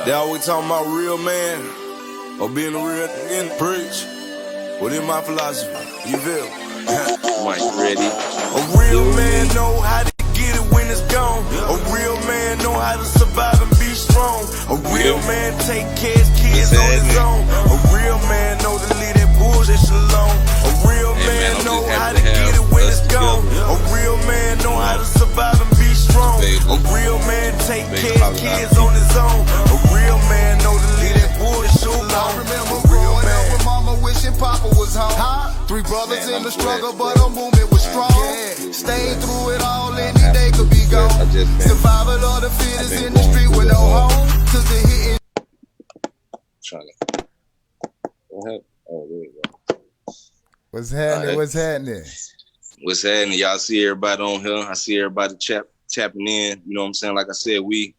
They always talking about real man or being a real in preach. Within my philosophy, you feel? Mike, ready? A real man know how to get it when it's gone. A real man know how to survive and be strong. A real man take care of his kids on his own. A real man know to leave that bullshit alone. A real man know how to get it when it's gone. A real man know how to survive and be strong. A real man take care of his kids on his own. A real man know to leave that bullshit alone. I remember growing up with mama wishing Papa was home. 3 brothers in the struggle, but the movement was strong. Stayed through it all, any day could be gone. Survival of the fittest in the street with no home. Took the hit. Oh, there you go. What's happening? What's happening? What's happening? Y'all see everybody on here. I see everybody tapping in. You know what I'm saying? Like I said, we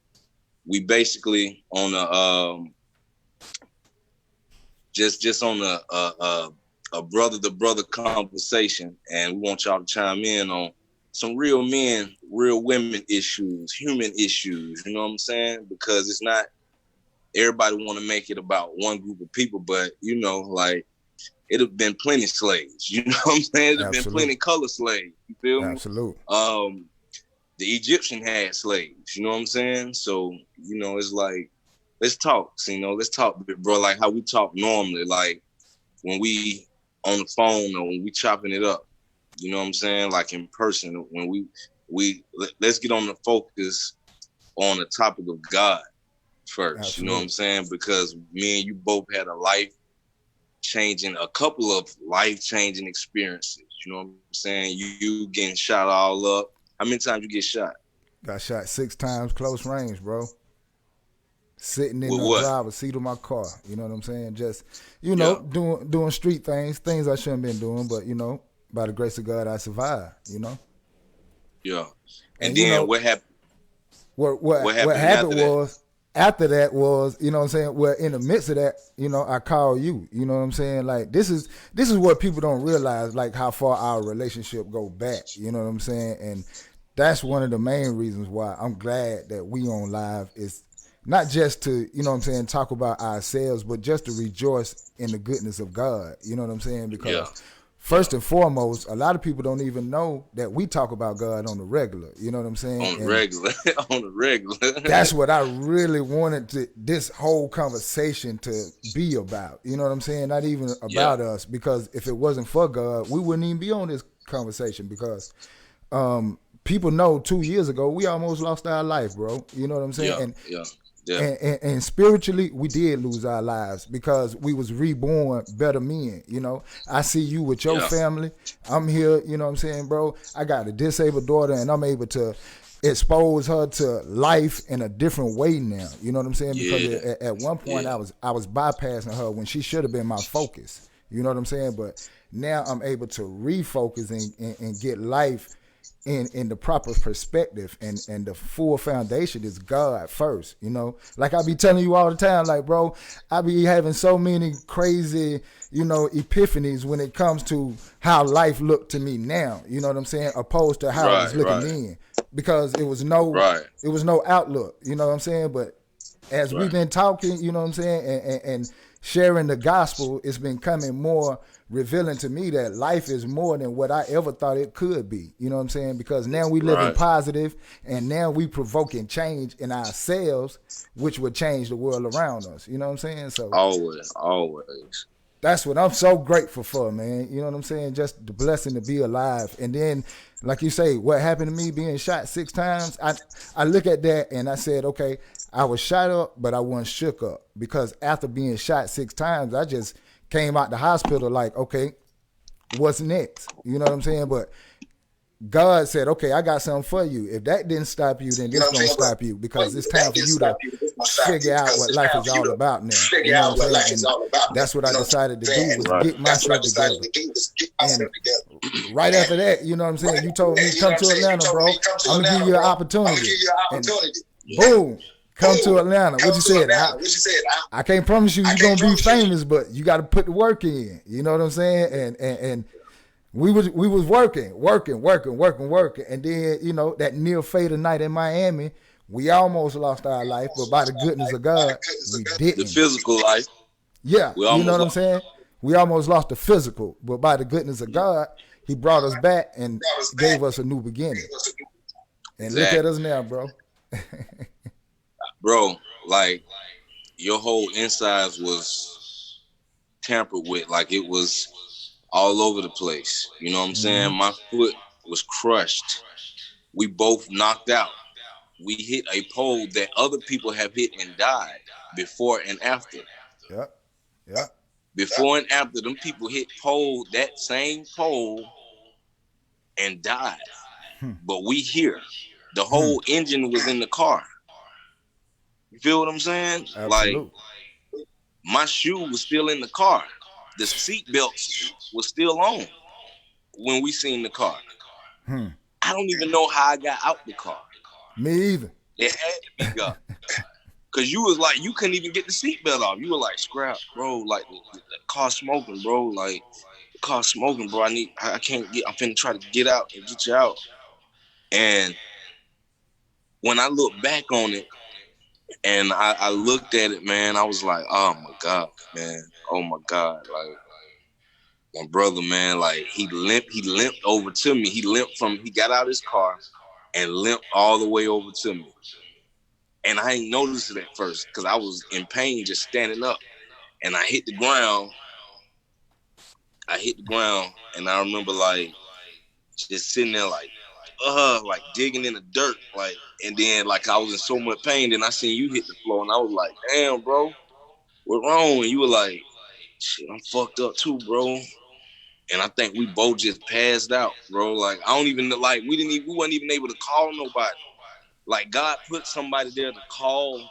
basically on a just on a brother to brother conversation, and we want y'all to chime in on some real men, real women issues, human issues. You know what I'm saying? Because it's not everybody want to make it about one group of people, but you know, like it have been plenty slaves. You know what I'm saying? It have been plenty color slaves. You feel me? Absolutely. The Egyptian had slaves. You know what I'm saying? So you know, it's like let's talk. So, you know, let's talk, bro. Like how we talk normally, like when we on the phone or when we chopping it up. You know what I'm saying? Like in person, when let's get on the focus on the topic of God first. Absolutely. You know what I'm saying? Because me and you both had a couple of life-changing experiences. You know what I'm saying? You getting shot all up. How many times you get shot? Got shot 6 times close range, bro. Sitting in the driver's seat of my car. You know what I'm saying? Just, you know, doing street things I shouldn't have been doing, but, you know, by the grace of God, I survived, you know? Yeah. And then, you know, what happened? What happened was, after that was, you know what I'm saying? Well, in the midst of that, you know, I call you. You know what I'm saying? Like this is what people don't realize, like how far our relationship go back. You know what I'm saying? And that's one of the main reasons why I'm glad that we on live is not just to, you know what I'm saying, talk about ourselves, but just to rejoice in the goodness of God. You know what I'm saying? Because first and foremost, a lot of people don't even know that we talk about God on the regular. You know what I'm saying? On the regular. That's what I really wanted this whole conversation to be about. You know what I'm saying? Not even about us, because if it wasn't for God, we wouldn't even be on this conversation, because people know 2 years ago, we almost lost our life, bro. You know what I'm saying? And spiritually, we did lose our lives because we was reborn better men. You know, I see you with your family. I'm here, you know what I'm saying, bro? I got a disabled daughter, and I'm able to expose her to life in a different way now. You know what I'm saying? Because at one point I was bypassing her when she should have been my focus. You know what I'm saying? But now I'm able to refocus and get life in the proper perspective, and the full foundation is God first. You know, like I be telling you all the time, like, bro, I be having so many crazy, you know, epiphanies when it comes to how life looked to me now. You know what I'm saying? Opposed to how it was looking then, because it was no outlook. You know what I'm saying? But as we've been talking, you know what I'm saying, and sharing the gospel, it's been coming more revealing to me that life is more than what I ever thought it could be. You know what I'm saying? Because now we living positive, and now we provoking change in ourselves, which would change the world around us. You know what I'm saying? So always. That's what I'm so grateful for, man. You know what I'm saying? Just the blessing to be alive. And then, like you say, what happened to me being shot 6 times, I look at that and I said, okay, I was shot up, but I wasn't shook up, because after being shot 6 times, I just came out the hospital like, okay, what's next? You know what I'm saying? But God said, okay, I got something for you. If that didn't stop you, then this gonna stop you, because it's time for you to figure out what life is all about now. You know what I'm saying? And that's what I decided to do, was get myself together. And right after that, you know what I'm saying, you told me, come to Atlanta, bro. I'm gonna give you an opportunity. And boom, come to Atlanta. What you said? I can't promise you're gonna be famous, but you got to put the work in. You know what I'm saying? And we was working, and then, you know, that near fatal night in Miami, We almost lost our life, but by the goodness of God, we The didn't. physical life, Yeah, we you know almost what I'm lost. saying? We almost lost the physical, but by the goodness of God, He brought us back and gave us a new beginning. And look at Exactly, us now, bro. bro. Like your whole insides was tampered with, like it was all over the place. You know what I'm Mm-hmm. saying? My foot was crushed. We both knocked out. We hit a pole that other people have hit and died before and after. Yep. Yep. Before and after, them people hit pole, that same pole, and died. But we here. The Hmm. whole engine was in the car. You feel what I'm saying? Like Absolute. my shoe was still in the car. The seat belts was still on when we seen the car. Hmm. I don't even know how I got out the car. Me either. It had to be God. Cause you was like, you couldn't even get the seatbelt off. You were like, Scrap, bro, like the car smoking, bro. Like the car smoking, bro. I can't get, I'm finna try to get out and get you out. And when I look back on it and I looked at it, man, I was like, oh my God, man. Oh my God. Like my brother, man, like he limped over to me. He got out his car and limped all the way over to me. And I ain't noticed it at first because I was in pain just standing up. And I hit the ground. And I remember like just sitting there like digging in the dirt, like, and then like I was in so much pain. Then I seen you hit the floor, and I was like, "Damn, bro, what wrong?" And you were like, "Shit, I'm fucked up too, bro." And I think we both just passed out, bro. Like I don't even like we wasn't even able to call nobody. Like God put somebody there to call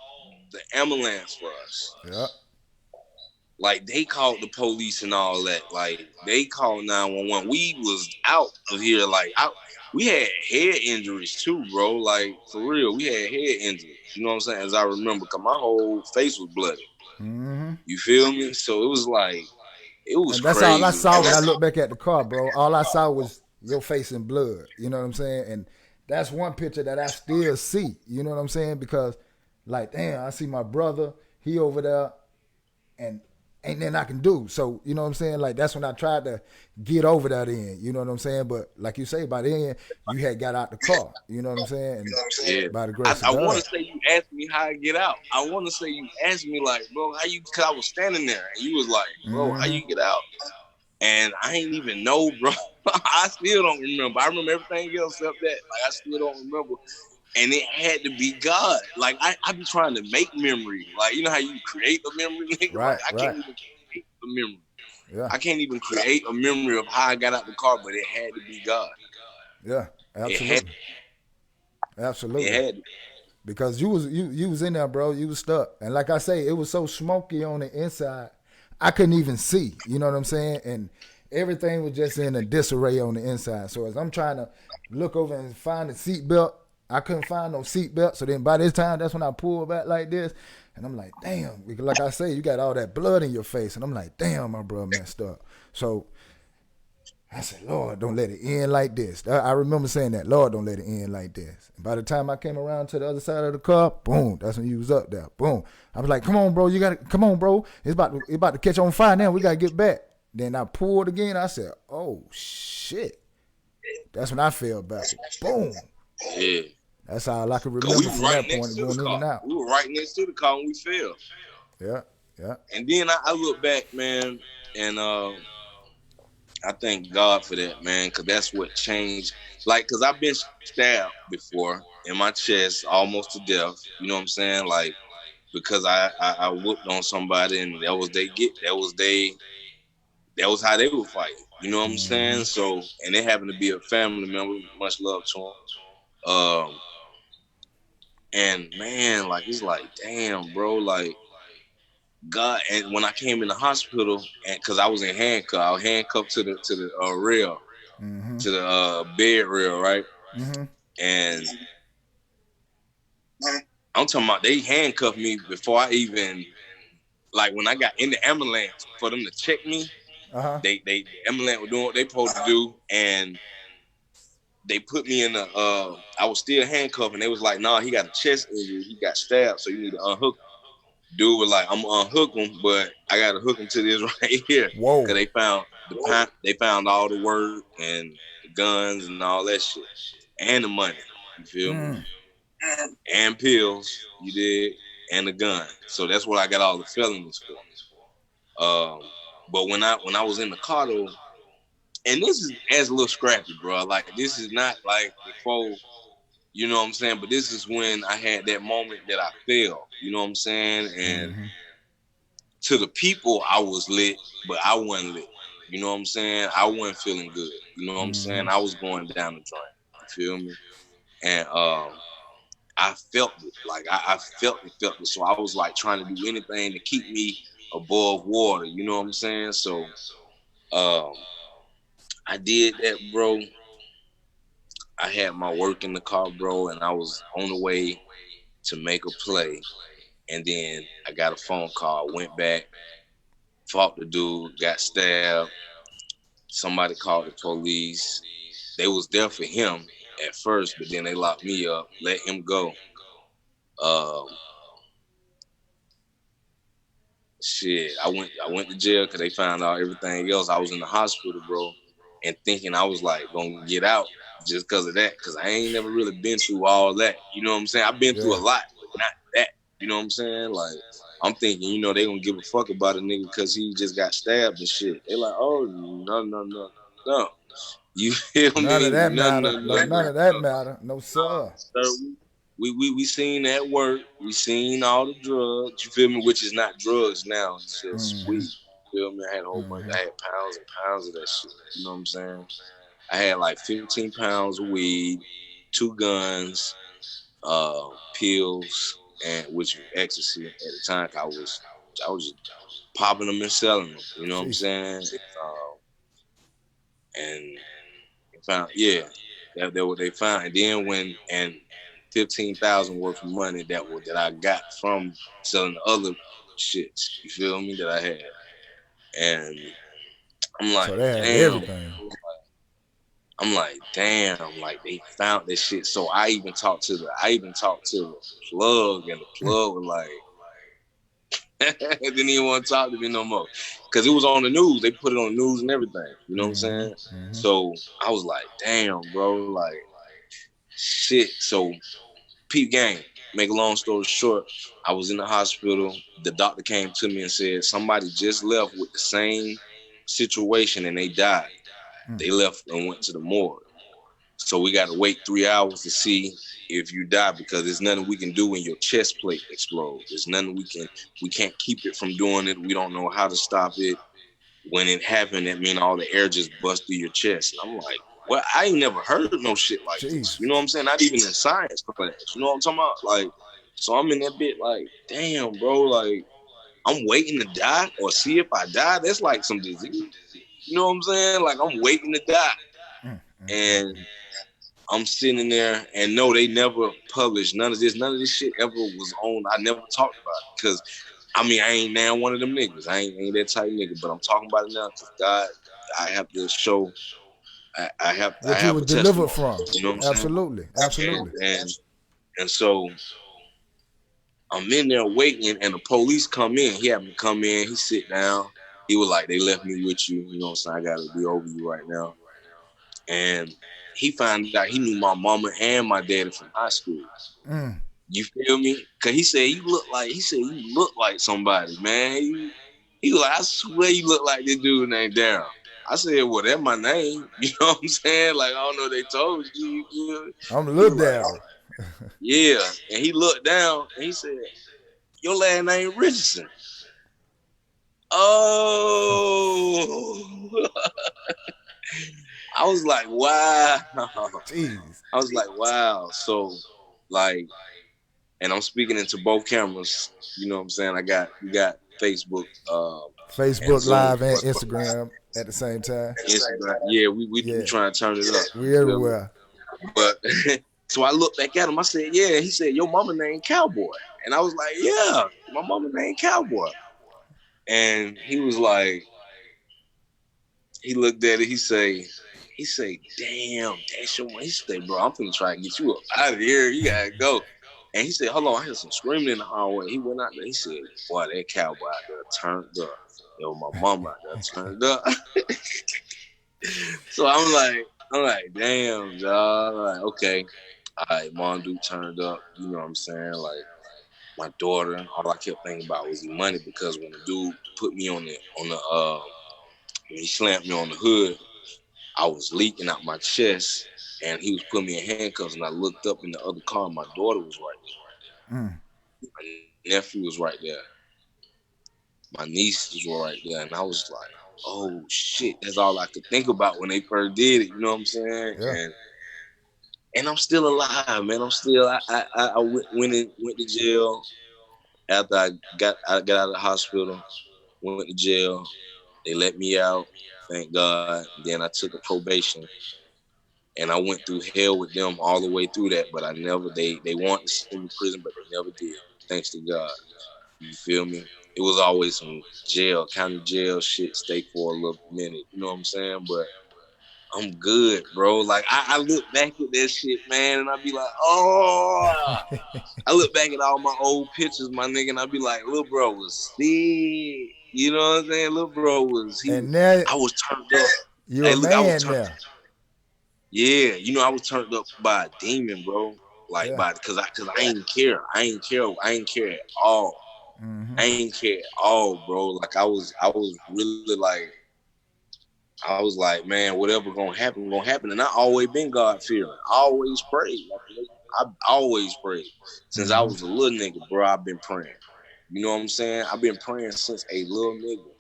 the ambulance for us. Yep. Like they called the police and all that. Like they called 911. We was out of here. We had head injuries too, bro. Like for real, we had head injuries. You know what I'm saying? As I remember, cause my whole face was bloody. Mm-hmm. You feel me? So it was like it was And that's all I crazy. saw when I looked back at the car, bro. All I saw was your face in blood. You know what I'm saying? And that's one picture that I still see. You know what I'm saying? Because, like, damn, I see my brother. He over there, and ain't nothing I can do. So, you know what I'm saying? Like, that's when I tried to get over that end. You know what I'm saying? But like you say, by then, you had got out the car. You know what I'm saying? And Yeah. by the grace I of want God. to say you asked me how I get out. I want to say you asked me like, bro, how you? Cause I was standing there and you was like, bro, how you get out? And I ain't even know, bro. I still don't remember. I remember everything else except that. Like I still don't remember. And it had to be God. Like I be trying to make memory. Like you know how you create a memory, nigga. Like Right, I right. can't even create a memory. Yeah, I can't even create a memory of how I got out the car, but it had to be God. yeah, It had. absolutely, It absolutely. had. To. Because you was in there, bro. You was stuck, and like I say, it was so smoky on the inside, I couldn't even see. You know what I'm saying? And everything was just in a disarray on the inside. So as I'm trying to look over and find the seat belt, I couldn't find no seat belt. So then by this time, that's when I pulled back like this, and I'm like, damn. Because like I say, you got all that blood in your face, and I'm like, damn, my bro messed up. So I said, Lord, don't let it end like this. I remember saying that, Lord, don't let it end like this. And by the time I came around to the other side of the car, boom, that's when you was up there. Boom. I was like, come on, bro, come on, bro. It's about to catch on fire now. We got to get back. Then I pulled again. I said, oh, shit. That's when I fell back. Boom. Yeah. That's all I can Cause we remember was from right that next point, to the going in car. and out. We were right next to the car when we fell. Yeah, yeah. And then I look back, man, and I thank God for that, man, because that's what changed. Like, because I've been stabbed before in my chest, almost to death. You know what I'm saying? Like, because I whooped on somebody, and that was how they were fighting. You know what I'm saying? So, and they happened to be a family member. Much love to them. And man, like it's like, damn, bro, like God. And when I came in the hospital, and because I was in handcuff, I was handcuffed to the rail, to the bed rail, right? Mm-hmm. And I'm talking about they handcuffed me before I even like when I got in the ambulance for them to check me. Uh-huh. The ambulance were doing what they supposed to do, and they put me in the. I was still handcuffed, and they was like, "Nah, he got a chest injury. He got stabbed, so you need to unhook him." Dude was like, "I'm gonna unhook him, but I gotta hook him to this right here." Whoa. Cause they found all the work and the guns and all that shit, and the money. You feel me? And pills, you did, and the gun. So that's what I got all the felonies for. But when I was in the car though, and this is as Lil Scrappy, bro. Like this is not like before, you know what I'm saying? But this is when I had that moment that I fell, you know what I'm saying? And to the people, I was lit, but I wasn't lit. You know what I'm saying? I wasn't feeling good. You know what I'm saying? I was going down the drain. You feel me? And I felt it. Like I felt it. So I was like trying to do anything to keep me above water. You know what I'm saying? So I did that, bro. I had my work in the car, bro, and I was on the way to make a play. And then I got a phone call, went back, fought the dude, got stabbed. Somebody called the police. They was there for him at first, but then they locked me up, let him go. Shit, I went to jail because they found out everything else. I was in the hospital, bro, and thinking I was like gonna get out just because of that, because I ain't never really been through all that. You know what I'm saying? I've been through a lot, but not that. You know what I'm saying? Like, I'm thinking, you know, they gonna give a fuck about a nigga because he just got stabbed and shit. They like, oh, no. You feel me? None of that matter. None of that matter. No, sir. We seen that work. We seen all the drugs. You feel me? Which is not drugs now. It's just weed. You feel me? I had a whole bunch. I had pounds and pounds of that shit. You know what I'm saying? I had like 15 pounds of weed, 2 guns, pills, and which was ecstasy at the time. I was just popping them and selling them. You know what I'm saying? And found, that what they found. And then and 15,000 worth of money that I got from selling the other shits. You feel me? That I had. And I'm like, so they had damn. everything. I'm like, damn, like they found this shit. So I even talked to the plug, and the plug was like, didn't even want to talk to me no more. Cause it was on the news. They put it on the news and everything. You know what I'm saying? So I was like, damn, bro, like shit. So peep game, make a long story short, I was in the hospital. The doctor came to me and said, somebody just left with the same situation and they died. They left and went to the morgue. So we got to wait 3 hours to see if you die, because there's nothing we can do when your chest plate explodes. There's nothing we can't keep it from doing it. We don't know how to stop it. When it happened, that mean all the air just bust through your chest. And I'm like, well, I ain't never heard of no shit like this. You know what I'm saying? Not even in science class. You know what I'm talking about? Like, so I'm in that bit like, damn, bro, like, I'm waiting to die or see if I die. That's like some disease. You know what I'm saying? Like, I'm waiting to die. And I'm sitting there, and no, they never published none of this. None of this shit ever was on. I never talked about it because, I mean, I ain't now one of them niggas. I ain't that type of nigga, but I'm talking about it now because God, I have to show. I have what you were delivered from. You know what I'm saying? Absolutely. And so I'm in there waiting, and the police come in. He happened to come in. He sit down. He was like, they left me with you. You know what I'm saying? I got to be over you right now. And he found out he knew my mama and my daddy from high school. You feel me? Cause he said you look like somebody, man. He was like, I swear you look like this dude named Darryl. I said, well, that's my name. You know what I'm saying? Like, I don't know if they told you. I'm Lil Darryl. Yeah. And he looked down and he said, your last name Richardson. Oh. I was like, wow. Jeez. I was like, wow. So, like, and I'm speaking into both cameras. You know what I'm saying? We got Facebook. Facebook Live and Instagram at the same time. Instagram. Yeah, we trying to turn it up. We everywhere. But, so I looked back at him. I said, yeah. He said, your mama named Cowboy. And I was like, yeah, my mama named Cowboy. And he was like, he looked at it. He say, He say, damn, that's your one. He say, bro, I'm finna try to get you up out of here. You gotta go. And he said, hold on, I heard some screaming in the hallway. He went out there. He said, boy, that cowboy out there turned up. Yo, my mama out there turned up. So I'm like, damn, dog. Like, okay. All right, Mom Duke turned up. You know what I'm saying? Like, my daughter, all I kept thinking about was the money, because when the dude put me on the when he slammed me on the hood, I was leaking out my chest, and he was putting me in handcuffs, and I looked up in the other car, and my daughter was right there. My nephew was right there. My nieces were right there, and I was like, oh, shit. That's all I could think about when they first did it, you know what I'm saying? Yeah. And I'm still alive, man. I went to jail after I got out of the hospital, went to jail. They let me out, thank God. Then I took a probation, and I went through hell with them all the way through that. But they wanted to send me to prison, but they never did. Thanks to God. You feel me? It was always some jail, county jail shit, stay for a little minute. You know what I'm saying? But I'm good, bro. Like, I look back at that shit, man, and I be like, oh. I look back at all my old pictures, my nigga, and I be like, little bro was sick. You know what I'm saying? Little bro was, I was turned up. You're a man now. Yeah, you know, I was turned up by a demon, bro. Like, cause I ain't care. I ain't care at all. Mm-hmm. I ain't care at all, bro. Like, I was really like, I was like, man, whatever gonna happen. And I always been God fearing. I always prayed. I always prayed. Since I was a little nigga, bro, I've been praying. You know what I'm saying? I've been praying since a little nigga.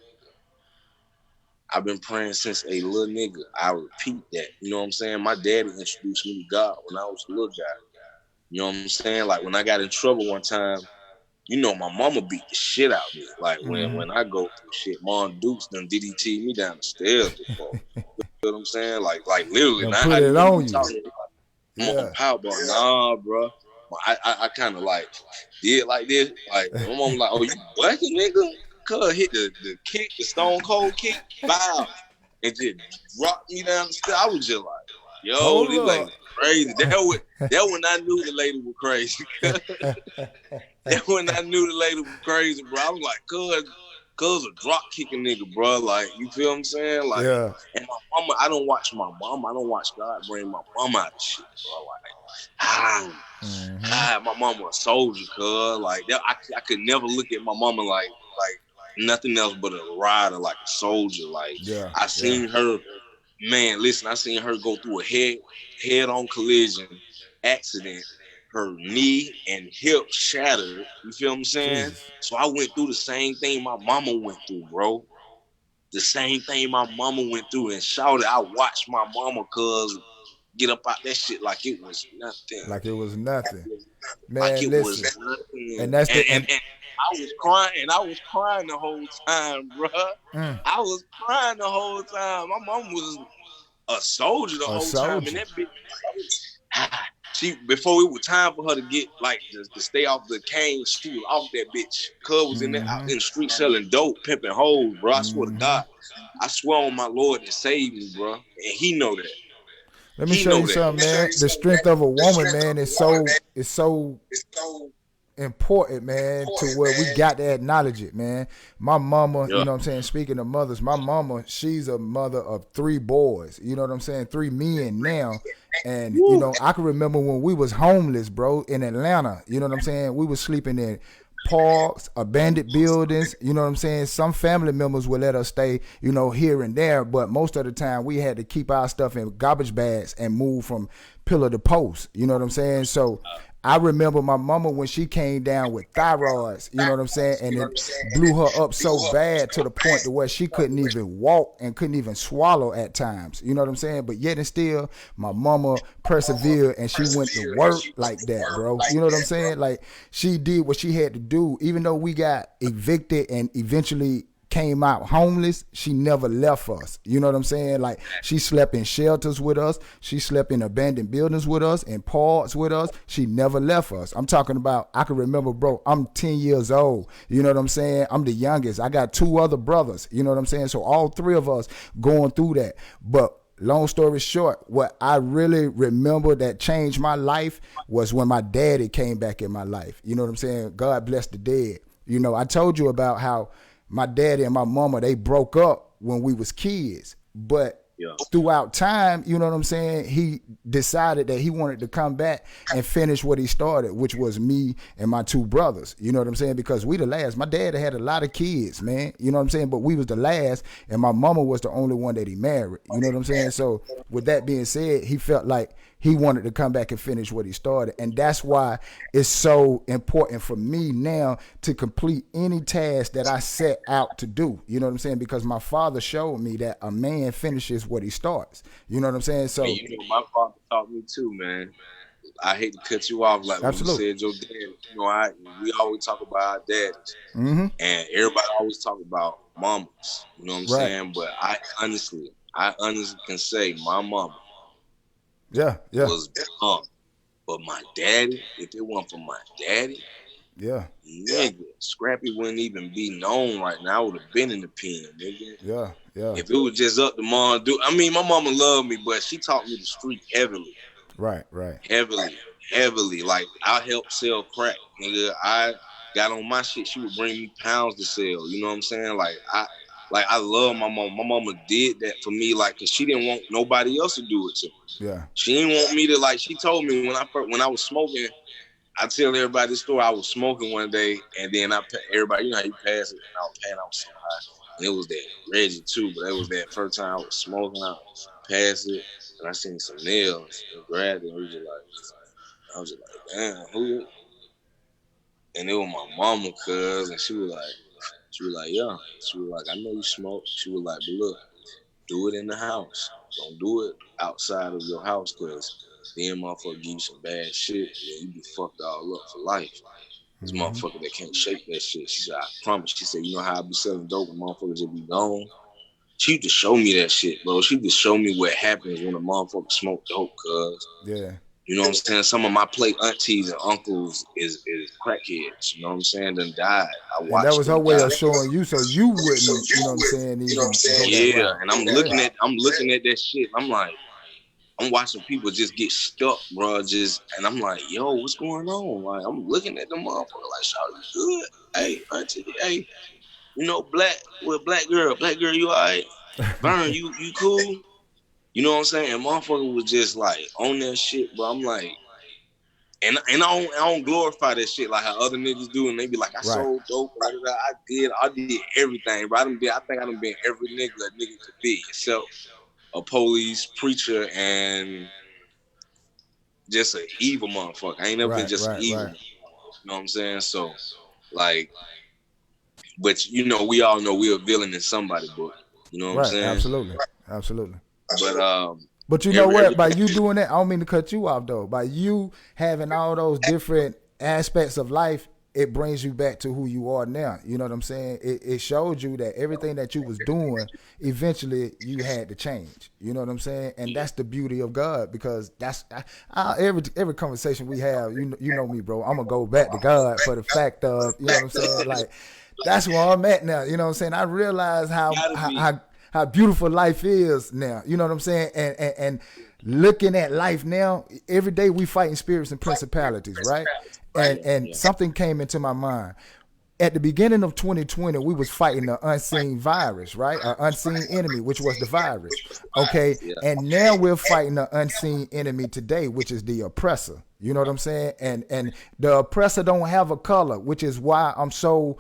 I repeat that. You know what I'm saying? My daddy introduced me to God when I was a little guy. You know what I'm saying? Like, when I got in trouble one time, you know, my mama beat the shit out of me. Like, when I go through shit, Mom Dukes done DDT me down the stairs before. You know what I'm saying? Like literally. Now, put it on you. Yeah. Power bar. Nah, bro. I kind of like did like this. Like, my mom like, oh, you bucking, nigga? Cuz hit the kick, the stone cold kick, bow, and just dropped me down the stairs. I was just like, yo, this lady crazy. That when I knew the lady was crazy. That when I knew the lady was crazy, bro. I was like, cuz a drop kicking nigga, bro. Like, you feel what I'm saying? Like, and my mama, I don't watch my mama. I don't watch God bring my mama out of shit, bro. Like, my mama a soldier, cuz. Like, that, I could never look at my mama like nothing else but a rider, like a soldier. Like, I seen her, man, listen, I seen her go through a head-on collision accident. Her knee and hip shattered. You feel what I'm saying? Jeez. So I went through the same thing my mama went through, bro. The same thing my mama went through. And shouted, I watched my mama cuz get up out that shit like it was nothing. Like it was nothing. Man, like it was nothing. And that's and I was crying the whole time, bro. I was crying the whole time. My mom was a soldier the whole time. And that bitch, before it was time for her to get, like, to stay off the cane, she was off that bitch. Cuz was in out in the street selling dope, pimping hoes, bro. I swear to God. I swear on my Lord to save me, bro. And he know that. Let me show you something, man. The strength of a woman, man, is so important, man, to where we got to acknowledge it, man. My mama, you know what I'm saying, speaking of mothers, my mama, she's a mother of 3 boys, you know what I'm saying, 3 men now. And, you know, I can remember when we was homeless, bro, in Atlanta, you know what I'm saying? We was sleeping in parks, abandoned buildings, you know what I'm saying? Some family members would let us stay, you know, here and there, but most of the time we had to keep our stuff in garbage bags and move from pillar to post, you know what I'm saying? So I remember my mama when she came down with thyroids, you know what I'm saying? And it blew her up so bad to the point to where she couldn't even walk and couldn't even swallow at times, you know what I'm saying? But yet and still, my mama persevered and she went to work like that, bro. You know what I'm saying? Like, she did what she had to do. Even though we got evicted and eventually came out homeless, she never left us. You know what I'm saying? Like, she slept in shelters with us. She slept in abandoned buildings with us, in parks with us. She never left us. I'm talking about, I can remember, bro, I'm 10 years old. You know what I'm saying? I'm the youngest. I got 2 other brothers. You know what I'm saying? So all 3 of us going through that. But long story short, what I really remember that changed my life was when my daddy came back in my life. You know what I'm saying? God bless the dead. You know, I told you about how my daddy and my mama, they broke up when we was kids, but throughout time, you know what I'm saying, he decided that he wanted to come back and finish what he started, which was me and my two brothers. You know what I'm saying? Because we the last. My dad had a lot of kids, man. You know what I'm saying? But we was the last, and my mama was the only one that he married. You know what I'm saying? So with that being said, he felt like he wanted to come back and finish what he started. And that's why it's so important for me now to complete any task that I set out to do. You know what I'm saying? Because my father showed me that a man finishes what he starts. You know what I'm saying? So, you know, my father taught me too, man. I hate to cut you off, like absolutely. when you said your dad. You know, we always talk about our daddies, and everybody always talk about mamas. You know what I'm saying? But I honestly can say my mama was dumb. But my daddy, if it wasn't for my daddy, nigga, Scrappy wouldn't even be known right now. I would have been in the pen, nigga. If it was just up to mom, I mean, my mama loved me, but she taught me the street heavily. Right. Heavily. Like, I helped sell crack, nigga. I got on my shit. She would bring me pounds to sell. You know what I'm saying? I love my mama. My mama did that for me, like, cause she didn't want nobody else to do it to me. Yeah. She didn't want me to, like, she told me when I was smoking, I tell everybody this story. I was smoking one day, and then everybody, you know how you pass it, and I was paying out so high. And it was that Reggie too, but it was that first time I was smoking. I passed it, and I seen some nails and grabbed it. And I was just like, damn, who? And it was my mama, cuz, and she was like, yeah. She was like, I know you smoke. She was like, but look, do it in the house. Don't do it outside of your house, cuz then motherfucker give you some bad shit, and you be fucked all up for life. This motherfucker that can't shake that shit. She said, I promise. She said, you know how I be selling dope and motherfuckers just be gone? She used to show me that shit, bro. She used to show me what happens when a motherfucker smoke dope, cuz. Yeah. You know what I'm saying? Some of my plate aunties and uncles is crackheads. You know what I'm saying? Done died. I watched. And that was her way of showing you, so you wouldn't. You know what I'm saying? Yeah, and I'm looking at that shit. I'm like, I'm watching people just get stuck, bro. And I'm like, yo, what's going on? Like, I'm looking at the motherfucker like, "Shawty, good? Hey, auntie, hey, you know, black girl, you all right? Vern, you cool? You know what I'm saying?" And motherfucker was just like on that shit, bro. I'm like, and I don't glorify that shit like how other niggas do, and they be like, I sold dope, blah, blah, blah. I did everything, bro. I think I done been every nigga a nigga could be, except a police, preacher, and just an evil motherfucker. I ain't never been just an evil. You know what I'm saying? So, like, but you know, we all know we're a villain in somebody's book. You know what I'm saying? Absolutely. But you know what? By you doing that, I don't mean to cut you off though. By you having all those different aspects of life, it brings you back to who you are now. You know what I'm saying? It showed you that everything that you was doing, eventually you had to change. You know what I'm saying? And that's the beauty of God, because that's every conversation we have. You know me, bro. I'm gonna go back to God for the fact of, you know what I'm saying? Like, that's where I'm at now. You know what I'm saying? I realize how beautiful life is now. You know what I'm saying? And looking at life now, every day we fighting spirits and principalities, right? And something came into my mind. At the beginning of 2020, we was fighting an unseen virus, right? An unseen enemy, which was the virus. Okay. And now we're fighting an unseen enemy today, which is the oppressor. You know what I'm saying? And the oppressor don't have a color, which is why I'm so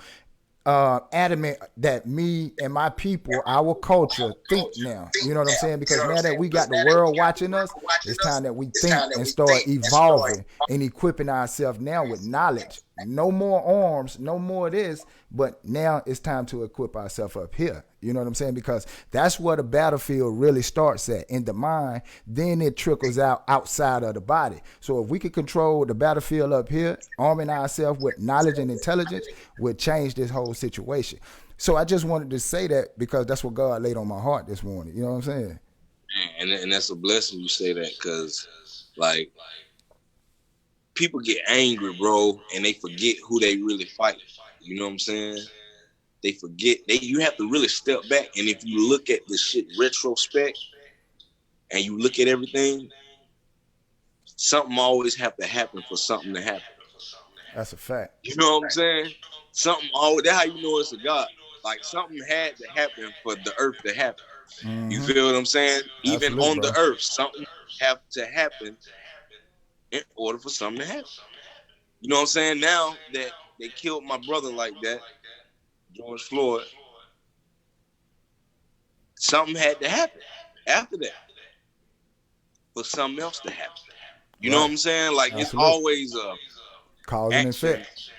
adamant that me and my people, our culture, think now. You know what I'm saying? Because now that we got the world watching us, it's time that we think and start evolving and equipping ourselves now with knowledge. No more arms, no more of this, but now it's time to equip ourselves up here. You know what I'm saying? Because that's where the battlefield really starts at, in the mind. Then it trickles out outside of the body. So if we could control the battlefield up here, arming ourselves with knowledge and intelligence, would change this whole situation. So I just wanted to say that because that's what God laid on my heart this morning. You know what I'm saying? And that's a blessing you say that, because, like, people get angry, bro, and they forget who they really fight. You know what I'm saying? They forget. You have to really step back, and if you look at the shit retrospect, and you look at everything, something always have to happen for something to happen. That's a fact. You know what I'm saying? Something always, that's how you know it's a God. Like something had to happen for the earth to happen. You Mm-hmm. feel what I'm saying? Even Absolute, on bro. the earth, something have to happen in order for something to happen. You know what I'm saying? Now that they killed my brother like that, George Floyd, something had to happen after that for something else to happen. You know Right. what I'm saying? Like it's Absolute. always a Cause and action, effect.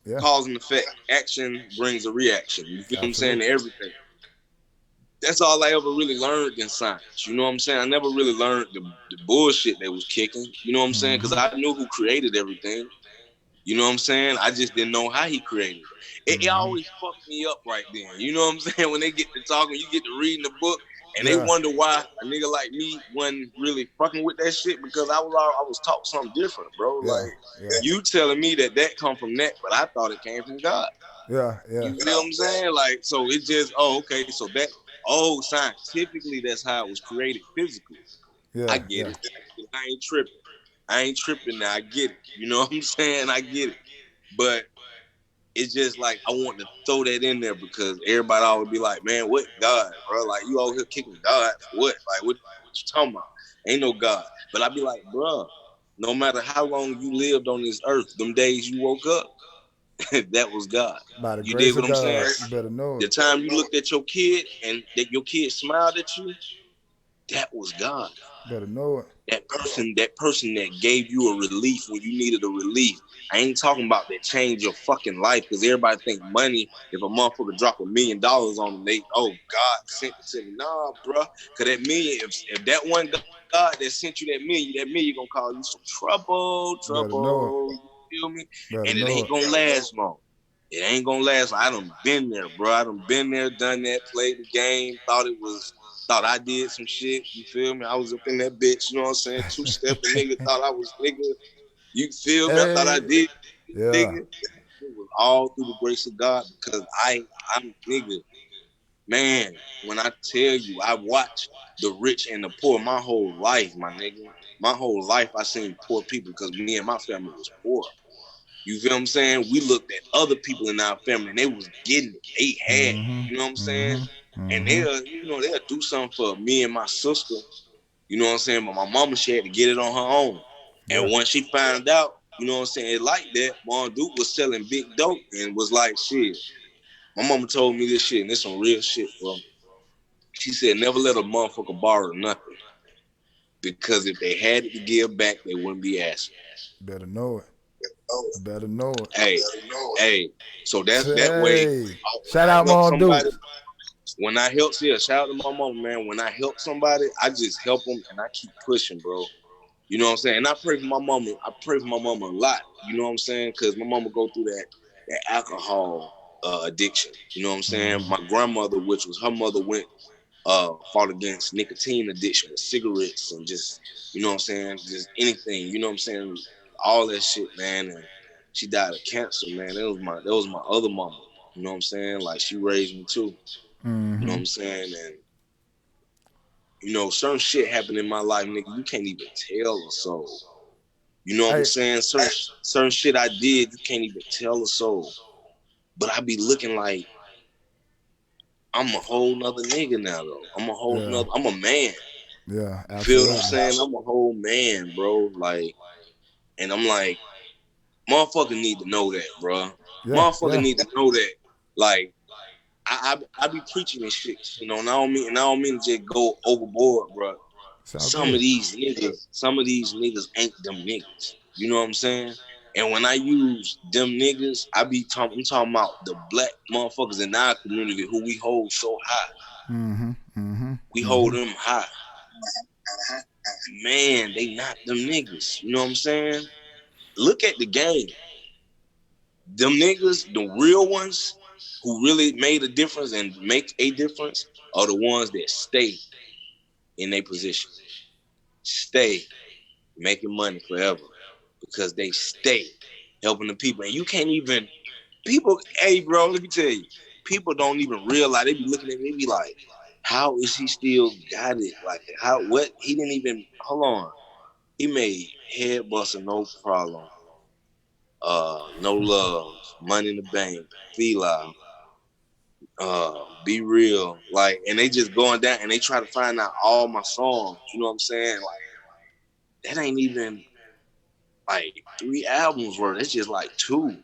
Yeah. cause and effect. Action brings a reaction. You feel what I'm saying? Absolute. To everything. That's all I ever really learned in science. You know what I'm saying? I never really learned the bullshit they was kicking. You know what I'm saying? Because Mm-hmm. I knew who created everything. You know what I'm saying? I just didn't know how he created it. It Mm-hmm. always fucked me up right then. You know what I'm saying? When they get to talking, you get to reading the book, and they Yeah. wonder why a nigga like me wasn't really fucking with that shit because I was taught something different, bro. Yeah. Like Yeah. you telling me that come from that, but I thought it came from God. Yeah. Yeah. You feel what I'm saying? Like so, it just okay. So that scientifically, that's how it was created physically. I Yeah. get Yeah. it. I ain't tripping. I ain't tripping now. I get it. You know what I'm saying? I get it. But it's just like I want to throw that in there because everybody always be like, "Man, what God, bro? Like you out here kicking God for what? Like what you talking about? Ain't no God." But I be like, "Bro, no matter how long you lived on this earth, them days you woke up, that was God. By the You did grace what of I'm God, saying? you better know The it. time you looked at your kid and that your kid smiled at you, that was God. Better know it. That person that gave you a relief when you needed a relief. I ain't talking about that change your fucking life because everybody think money. If a motherfucker drop $1 million on them, God sent it to me. Nah, bro. Cause that million, if that one God that sent you that million gonna cause you some Better know it. trouble. You feel me? Better And it know ain't it. gonna last long. It ain't gonna last. I done been there, bro. I done been there, done that, played the game, thought I did some shit. You feel me? I was up in that bitch, you know what I'm saying? Two-step, a nigga thought I was nigga. You feel me? I thought I Hey. did, Yeah. nigga. It was all through the grace of God because I'm nigga. Man, when I tell you, I watched the rich and the poor my whole life, my nigga. My whole life, I seen poor people because me and my family was poor. You feel what I'm saying? We looked at other people in our family and they was getting it. They had it. Mm-hmm. You know what I'm saying? Mm-hmm. And Mm-hmm. they'll do something for me and my sister. You know what I'm saying? But my mama, she had to get it on her own. Yeah. And once she found out, you know what I'm saying, it like that, Mom Duke was selling big dope and was like, shit. My mama told me this shit, and it's some real shit, bro. She said, never let a motherfucker borrow nothing. Because if they had it to give back, they wouldn't be asking. Better know it. Better know it. Hey, hey. So that way, Say. when Shout I out help Mom somebody, Dukes. shout out to my mama, man. When I help somebody, I just help them and I keep pushing, bro. You know what I'm saying? And I pray for my mama. I pray for my mama a lot. You know what I'm saying? Because my mama go through that alcohol addiction. You know what I'm saying? Mm-hmm. My grandmother, which was her mother, fought against nicotine addiction with cigarettes and just, you know what I'm saying? Just anything. You know what I'm saying? All that shit, man. And she died of cancer, man. That was my other mama. You know what I'm saying? Like she raised me too. You know Mm-hmm. what I'm saying? And certain shit happened in my life, nigga. You can't even tell a soul. You know what I'm Hey. saying? Certain shit I did, you can't even tell a soul. But I be looking like I'm a whole nother nigga now, though. Yeah. I'm a man. Yeah. You feel what I'm Absolutely. saying? I'm a whole man, bro. Like, and I'm like, motherfucker need to know that, bro. Yeah. Motherfucker Yeah. need to know that. Like, I be preaching this shit, and I don't mean to just go overboard, bro. It's all Some of good. these niggas ain't them niggas. You know what I'm saying? And when I use them niggas, I'm talking about the black motherfuckers in our community who we hold so high. Mm-hmm. Mm-hmm. We hold Mm-hmm. them high. Man, they not them niggas. You know what I'm saying? Look at the game. Them niggas, the real ones who really made a difference and make a difference are the ones that stay in their position. Stay making money forever because they stay helping the people. And you can't even, people, hey, bro, let me tell you, people don't even realize. They be looking at me, they be like, How is he still got it? Like how? What? He didn't even hold on. He made Head Buster No Problem, No Love, Money in the Bank, Fila, Be Real, like, and they just going down and they try to find out all my songs. You know what I'm saying? Like that ain't even like 3 albums worth. That's just like two.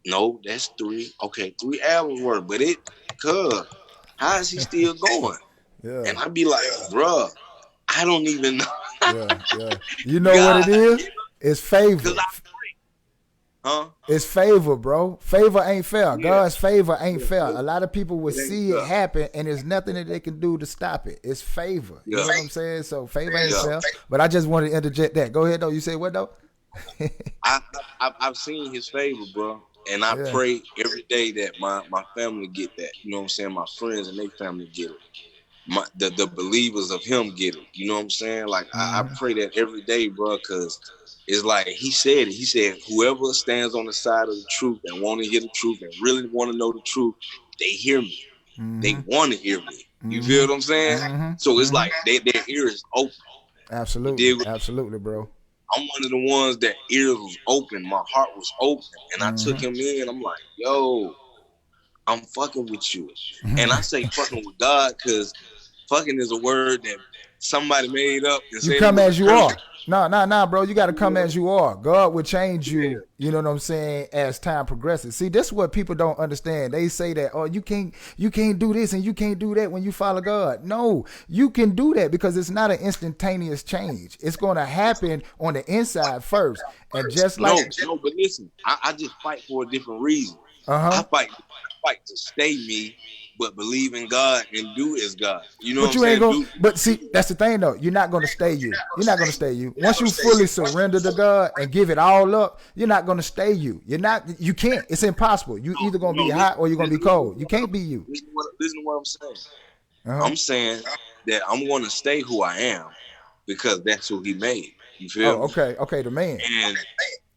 No, that's three. Okay, 3 albums worth. But cuz, how is he still going? Yeah, And I be like, bruh, I don't even know. yeah. You know what God, it is? It's cause favor. huh? It's favor, bro. Favor ain't fair. Yeah, God's favor ain't yeah, fair. yeah. A lot of people will It ain't see it fair. happen, and there's nothing that they can do to stop it. It's favor. You Yeah, know what I'm saying? So favor ain't yeah. fair. But I just wanted to interject that. Go ahead, though. You say what, though? I, I've seen his favor, bro, and I Yeah. pray every day that my family get that. You know what I'm saying? My friends and their family get it. The believers of him get it. You know what I'm saying? Like I Mm-hmm. pray that every day, bro, because it's like he said it. He said, whoever stands on the side of the truth and want to hear the truth and really want to know the truth, they hear me. They Mm-hmm. want to hear me. You feel Mm-hmm. what I'm saying? So Mm-hmm. it's Mm-hmm. like their ear is open. You Absolutely. dig? Absolutely, bro. I'm one of the ones that ears was open. My heart was open, and I took Mm-hmm. him in. I'm like, yo, I'm fucking with you, and I say fucking with God because fucking is a word that somebody made up and You said it come was a as you curse. are. Nah, bro. You got to come as you are. God will change Yeah, you. You know what I'm saying? As time progresses. See, this is what people don't understand. They say that, oh, you can't do this and you can't do that when you follow God. No, you can do that because it's not an instantaneous change. It's going to happen on the inside first, and just no, like, no, but listen, I just fight for a different reason. uh huh. I fight to stay me, but believe in God and do as God. You know what But I'm you ain't saying? gonna. Do But see, that's the thing though. You're not gonna stay you. You're not gonna stay you. Once you fully surrender to God and give it all up, you're not gonna stay you. You're not. You can't. It's impossible. You either gonna no, be listen, hot or you're gonna be cold. You can't be you. listen to what I'm saying. Uh huh. I'm saying that I'm going to stay who I am because that's who He made. You feel Oh, me? okay. Okay. The man. And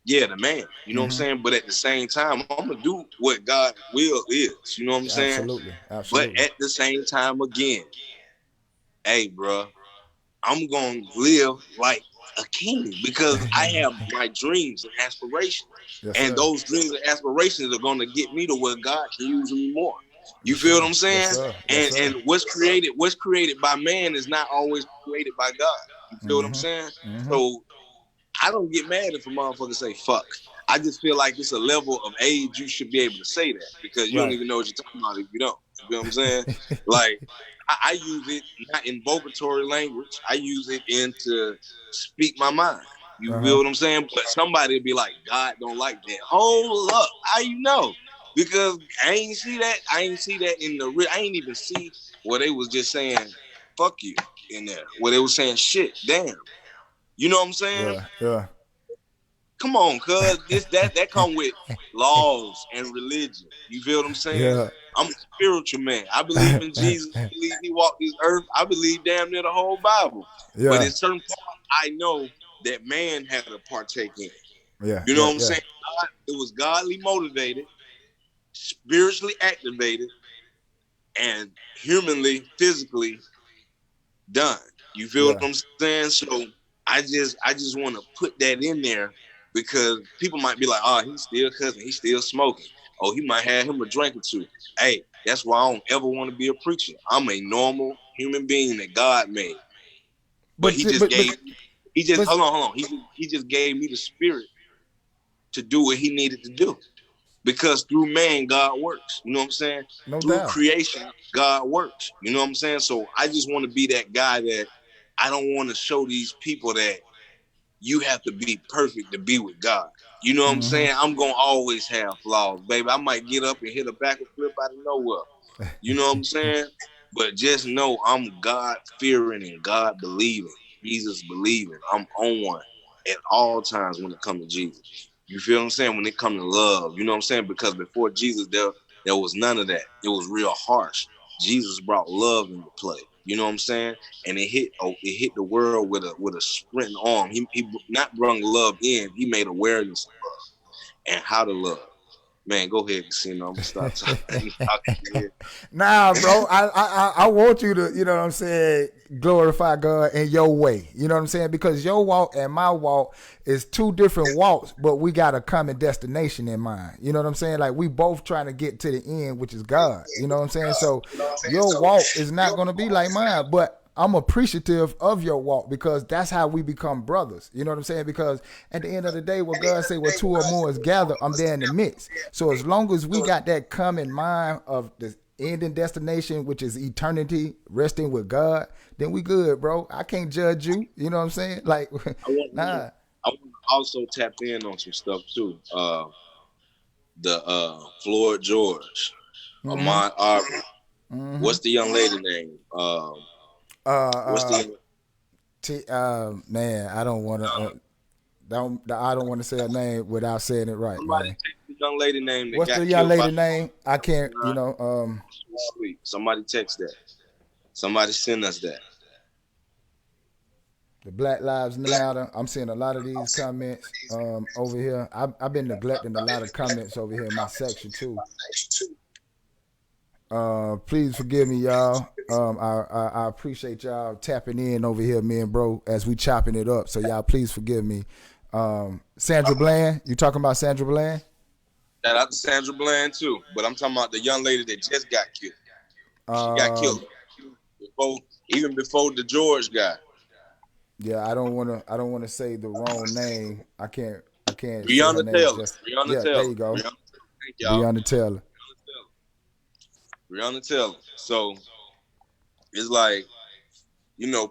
yeah, the man. You know what I'm Mm-hmm. saying? But at the same time, I'm gonna do what God will is. You know what I'm saying? Absolutely. But Absolutely. at the same time, again, hey, bro, I'm gonna live like a king because I have my dreams and aspirations, Yes, and sir. those dreams and aspirations are gonna get me to where God can use me more. You Yes, feel what sir. I'm Yes, saying? sir. Yes, And sir. what's created by man is not always created by God. You feel what I'm Mm-hmm. saying? Mm-hmm. So I don't get mad if a motherfucker say fuck. I just feel like it's a level of age you should be able to say that because you don't Right. even know what you're talking about if you don't. You feel what I'm saying? Like I use it not in invocatory language. I use it in to speak my mind. You Uh feel huh. what I'm saying? But somebody will be like, God don't like that. Hold up. How you know? Because I ain't see that. I ain't see that in the real. I ain't even see where they was just saying, fuck you in there. Where they was saying shit. Damn. You know what I'm saying? Yeah. Yeah. Come on, cuz that come with laws and religion. You feel what I'm saying? Yeah. I'm a spiritual man. I believe in Jesus. I believe he walked this earth. I believe damn near the whole Bible. But in Yeah. certain parts, I know that man had to partake in. Yeah. You know Yeah. what I'm Yeah. saying? It was godly motivated, spiritually activated, and humanly, physically done. You feel what Yeah. I'm saying? So I just want to put that in there because people might be like, oh, he's still cussing, he's still smoking. Oh, he might have him a drink or two. Hey, that's why I don't ever want to be a preacher. I'm a normal human being that God made. But But he just but gave he just but hold on. He just gave me the spirit to do what he needed to do. Because through man, God works. You know what I'm saying? no Through doubt. creation, God works. You know what I'm saying? So I just want to be that guy that I don't want to show these people that you have to be perfect to be with God. You know what I'm Mm-hmm. saying? I'm gonna always have flaws, baby. I might get up and hit a back flip out of nowhere. You know what I'm saying? But just know I'm God fearing and God believing, Jesus believing. I'm on one at all times when it comes to Jesus. You feel what I'm saying? When it comes to love, you know what I'm saying? Because before Jesus, there was none of that. It was real harsh. Jesus brought love into play. You know what I'm saying? And it hit the world with a sprinting arm. He not brought love in. He made awareness of love and how to love. Man, go ahead, Casino. I'm gonna stop talking here. Nah, bro. I want you to, you know what I'm saying, glorify God in your way. You know what I'm saying? Because your walk and my walk is two different walks, but we got a common destination in mind. You know what I'm saying? Like we both trying to get to the end, which is God. You know what I'm saying? So your walk is not gonna be like mine, but I'm appreciative of your walk because that's how we become brothers. You know what I'm saying? Because at the end of the day, what God say, where two or more is gathered, I'm there in the midst. So as long as we got that common mind of the ending destination, which is eternity, resting with God, then we good, bro. I can't judge you. You know what I'm saying? Like, nah. I want to also tap in on some stuff too. The Floyd George, Ahmaud Arbery. What's the young lady name? What's the Man, I don't want to. I don't want to say her name without saying it right, somebody man. text the young lady name that What's the got young killed by lady name? I can't, sleep. Somebody text that. Somebody send us that. the Black Lives Matter. I'm seeing a lot of these comments over here. I've been neglecting a lot of comments over here in my section too. Please forgive me, y'all. I appreciate y'all tapping in over here, me and bro, as we chopping it up. So y'all, please forgive me. Sandra Bland, you talking about Sandra Bland? Shout out to Sandra Bland too, but I'm talking about the young lady that just got killed. She got killed even before the George guy. Yeah, I don't want to say the wrong name. I can't say her Breonna name. Taylor. Just Breonna yeah, Taylor. there you go. Thank y'all. Breonna Taylor. Breonna Taylor. So it's like,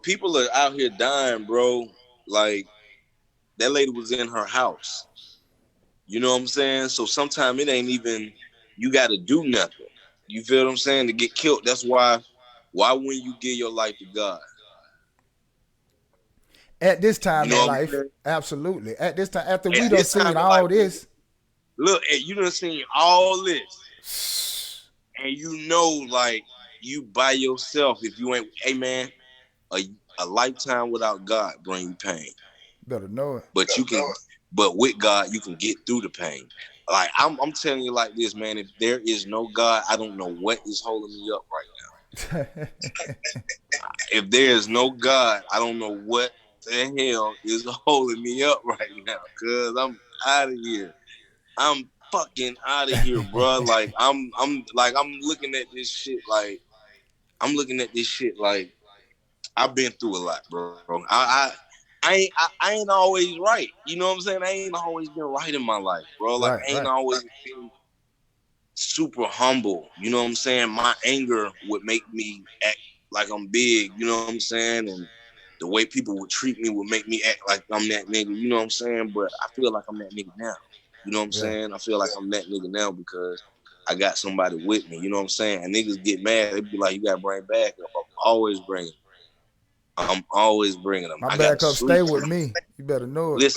people are out here dying, bro. Like that lady was in her house. You know what I'm saying? So sometimes it ain't even you got to do nothing. You feel what I'm saying? To get killed. That's why when you give your life to God. At this time You know in what I'm life, saying? absolutely. At this time, after we At done this seen time in all life, this, look, you done seen all this, and like you by yourself. If you ain't, hey man, a lifetime without God bring you pain. better know it. But with God, you can get through the pain. Like I'm telling you like this, man. If there is no God, I don't know what is holding me up right now. If there is no God, I don't know what the hell is holding me up right now. Cause I'm out of here. I'm fucking out of here, bro. Like I'm looking at this shit like I've been through a lot, bro. I ain't always right. You know what I'm saying? I ain't always been right in my life, bro. Like I ain't Right. always been super humble. You know what I'm saying? My anger would make me act like I'm big. You know what I'm saying? And the way people would treat me would make me act like I'm that nigga. You know what I'm saying? But I feel like I'm that nigga now. You know what I'm saying? I feel like I'm that nigga now because I got somebody with me. You know what I'm saying? And niggas get mad. They be like, "You gotta bring back up." I'm always bringing them. My I gotta backup sleep. stay with me. You better know it.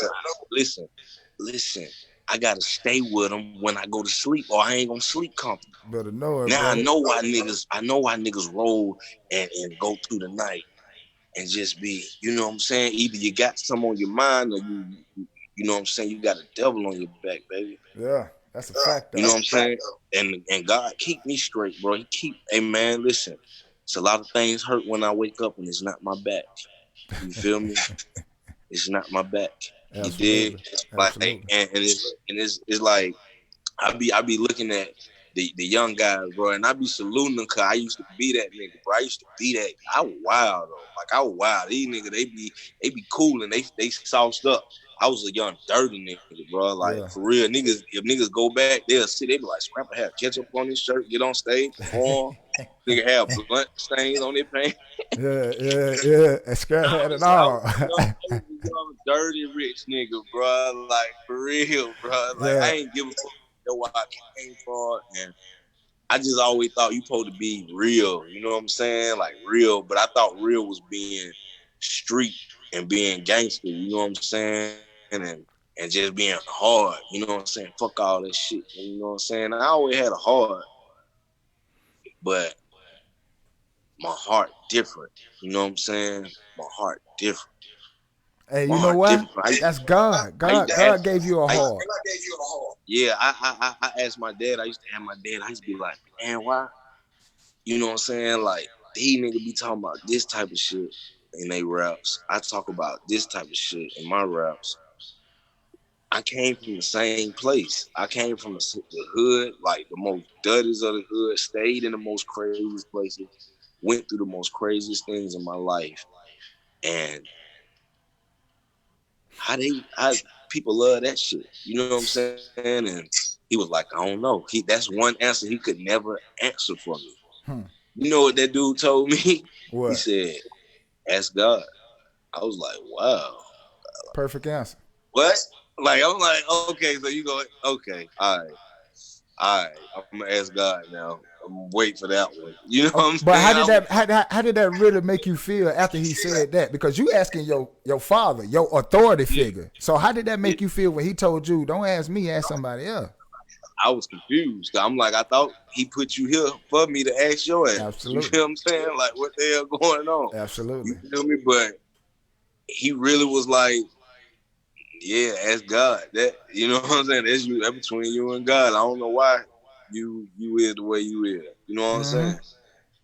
Listen. I gotta stay with them when I go to sleep, or I ain't gonna sleep comfortable. Better know it, Now brother. I know why niggas roll and go through the night and just be, you know what I'm saying? Either you got some on your mind or you know what I'm saying, you got a devil on your back, baby. Yeah, that's a fact, though. You know what I'm saying? And God keep me straight, bro. Hey man, listen. It's a lot of things hurt when I wake up and it's not my back. You feel me? It's not my back. You dig? Absolutely. Like Absolutely. and it's like I be looking at the young guys, bro, and I be saluting them because I used to be that nigga, bro. I used to be that. I was wild though. Like I was wild. These niggas, they be cool and they sauced up. I was a young dirty nigga, bro. Like Yeah. for real, niggas. If niggas go back, they'll see. They be like, "Scrapper have ketchup on his shirt, get on stage, perform." Nigga have blunt stains on their pants. Yeah. And Scrap I had it was, I was all. a young, dirty rich nigga, bro. Like for real, bro. Like I Yeah. ain't give a fuck where I came from, and I just always thought you supposed to be real. You know what I'm saying? Like real, but I thought real was being street and being gangster. You know what I'm saying? And just being hard. You know what I'm saying? Fuck all that shit. You know what I'm saying? I always had a heart, but my heart different. You know what I'm saying? My heart different. Hey, you know far why? different. That's God. I used to God ask, gave you a I used, heart. yeah, I asked my dad. I used to ask my dad. I used to be like, man, why? You know what I'm saying? Like, these niggas be talking about this type of shit in they raps. I talk about this type of shit in my raps. I came from the same place. I came from the hood, like the most dirtiest of the hood, stayed in the most craziest places, went through the most craziest things in my life. And how people love that shit. You know what I'm saying? And he was like, I don't know. That's one answer he could never answer for me. You know what that dude told me? He What? said, ask God. I was like, wow. Perfect answer. What? Like, I'm like, okay, so you go, okay, all right, I'm gonna ask God now. I'm gonna wait for that one. You know what I'm But saying? how did that really make you feel after he said that? Because you asking your father, your authority Yeah, figure. So how did that yeah. make you feel when he told you, don't ask me, ask somebody else? I was confused. I'm like, I thought he put you here for me to ask your ass. You Absolutely. feel what I'm saying? Like, what the hell going on? You Absolutely. feel me? But he really was like, yeah, ask God. That, you know what I'm saying? That's you. That's between you and God. I don't know why you is the way you is. You know what I'm saying?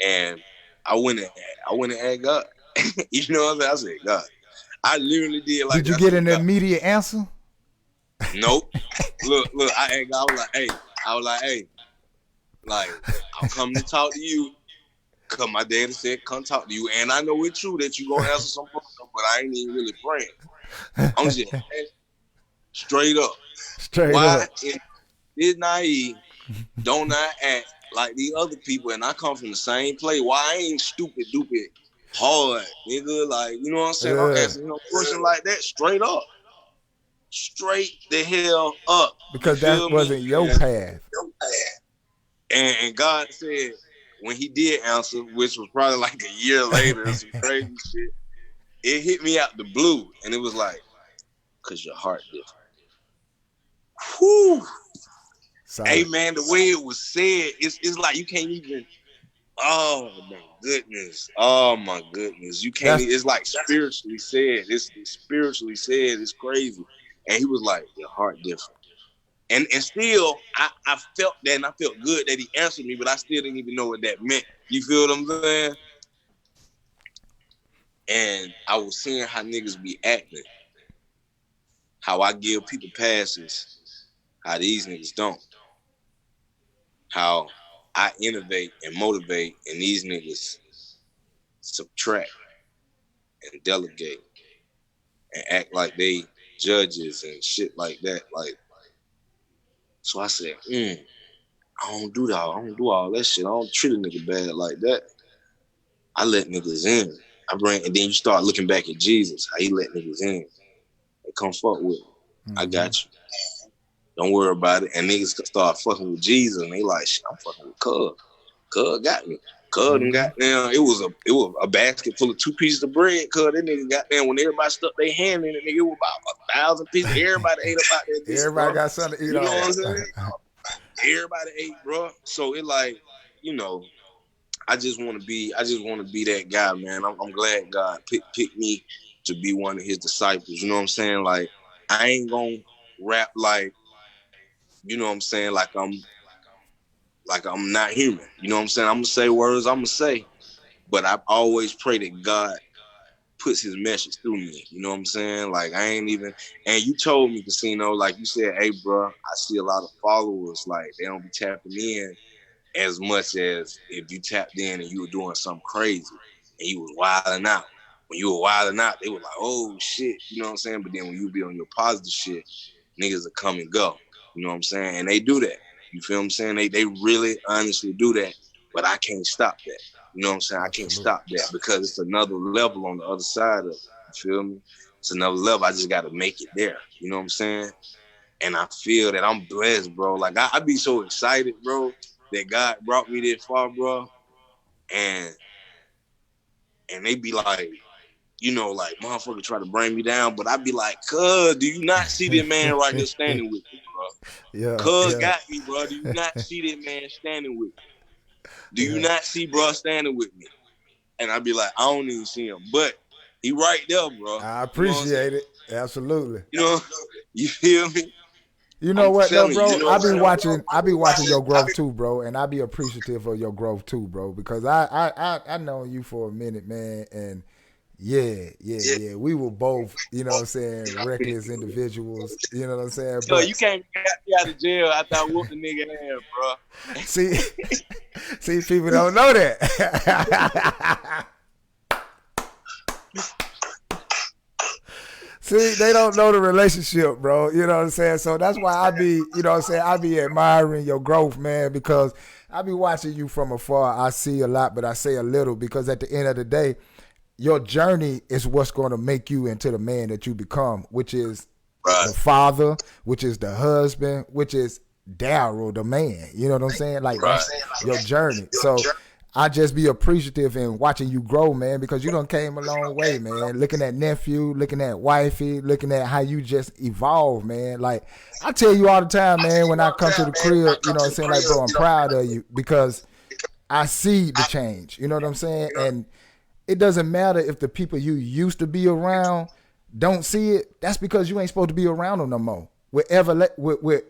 And I went and I went and asked God. You know what I'm saying? I said, God. I literally did like Did that. you I get said, an God. immediate answer? Nope. Look. I asked God. I was like, hey, like I'm coming to talk to you. Cause my daddy said, come talk to you. And I know it's true that you gonna answer some phone, but I ain't even really praying. I'm just straight up. Straight Why up. in this naive don't I act like these other people and I come from the same place? Why I ain't stupid, hard, nigga? Like, you know what I'm saying? I'm Yeah. asking him a question like that straight up. Straight the hell up. You Because feel that me? wasn't your path. And God said, when he did answer, which was probably like a year later, some crazy shit, it hit me out the blue. And it was like, cause your heart different. Whew. Hey Solid. man, the way it was said, it's like you can't even. Oh my goodness! Oh my goodness! You can't. That's It's like spiritually said. It's spiritually said. It's crazy. And he was like, "Your heart different." And still, I felt that, and I felt good that he answered me, but I still didn't even know what that meant. You feel what I'm saying? And I was seeing how niggas be acting, how I give people passes, how these niggas don't, how I innovate and motivate, and these niggas subtract and delegate and act like they judges and shit like that. Like, so I said, I don't do that. I don't do all that shit. I don't treat a nigga bad like that. I let niggas in. And then you start looking back at Jesus, how he let niggas in. They come fuck with me. I got you. Don't worry about it. And niggas start fucking with Jesus, and they like, shit, I'm fucking with Cub. Cub got me. Cub done got down. It was a basket full of 2 pieces of bread. Cub, that nigga got down when everybody stuck their hand in it. Nigga, it was about 1,000 pieces. Everybody ate about that bitch, everybody bro. got something to eat You know what I'm off. saying? Everybody ate, bro. So it like, you know, I just want to be that guy, man. I'm glad God picked me to be one of his disciples. You know what I'm saying? Like, I ain't gonna rap like, you know what I'm saying, like I'm not human. You know what I'm saying? I'm gonna say words I'm gonna say, but I always pray that God puts his message through me. You know what I'm saying? Like, I ain't even, and you told me, Casino, like you said, hey bro, I see a lot of followers, like they don't be tapping in as much as if you tapped in and you were doing something crazy and you was wilding out. When you were wilding out, they were like, oh shit, you know what I'm saying? But then when you be on your positive shit, niggas will come and go. You know what I'm saying? And they do that. You feel what I'm saying? They really honestly do that. But I can't stop that. You know what I'm saying? I can't Absolutely. stop that because it's another level on the other side of it. You feel me? It's another level. I just got to make it there. You know what I'm saying? And I feel that I'm blessed, bro. Like, I be so excited, bro, that God brought me this far, bro. And they be like, you know, like, motherfucker try to bring me down. But I be like, cuz, do you not see this man right here standing with me, bro? Yeah, Cuz yeah, got me, bro. Do you not see this man standing with me? Do you yeah. not see bro standing with me? And I be like, I don't even see him. But He right there, bro. I You know what I'm saying? appreciate it. Absolutely. You know, you feel me? You know I'm what though, telling you, bro? you know I what be I'm saying? watching your growth too, bro, and I be appreciative of your growth too, bro, because I know you for a minute, man, and yeah. We were both, you know what I'm saying, reckless individuals, you know what I'm saying? Yo, But you can't get me out of jail after I whooped the nigga ass, bro. see, see, people don't know that. See, they don't know the relationship, bro. You know what I'm saying? So that's why I be, you know what I'm saying, I be admiring your growth, man, because I be watching you from afar. I see a lot, but I say a little because at the end of the day, your journey is what's going to make you into the man that you become, which is the father, which is the husband, which is Daryl, the man. You know what I'm saying? Like, that's your journey. So I just be appreciative in watching you grow, man, because you done came a long way, man. Looking at nephew, looking at wifey, looking at how you just evolve, man. Like, I tell you all the time, man, when I come to the crib, you know what I'm saying? Like, bro, I'm proud of you because I see the change. You know what I'm saying? And it doesn't matter if the people you used to be around don't see it. That's because you ain't supposed to be around them no more. With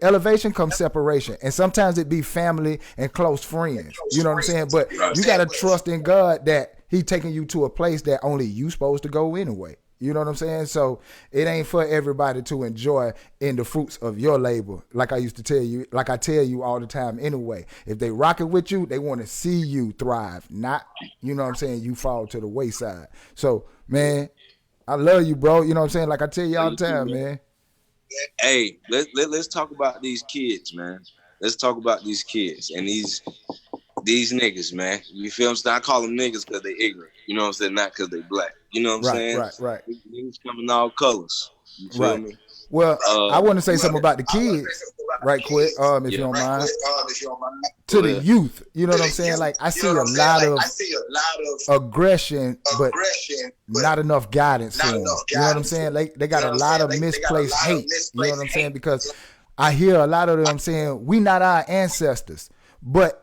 elevation comes separation. And sometimes it be family and close friends. You know what I'm saying? But you got to trust in God that he taking you to a place that only you supposed to go anyway. You know what I'm saying? So it ain't for everybody to enjoy in the fruits of your labor. Like I used to tell you, like I tell you all the time anyway. If they rocking with you, they want to see you thrive. Not, you know what I'm saying, you fall to the wayside. So, man, I love you, bro. You know what I'm saying? Like I tell you all the time, man. Hey, let's talk about these kids, man. Let's talk about these kids and these niggas, man. You feel what I'm saying? I call them niggas because they ignorant. You know what I'm saying? Not because they black. You know what I'm saying? Right. Niggas come in all colors. You feel me? Well, I want to say something about the kids, right quick, if you don't mind. To the youth, you know what I'm saying? Like, I see a lot of aggression, but not enough guidance for them. You know what I'm saying? They got a lot of misplaced hate. You know what I'm saying? Because I hear a lot of them saying, we not our ancestors. But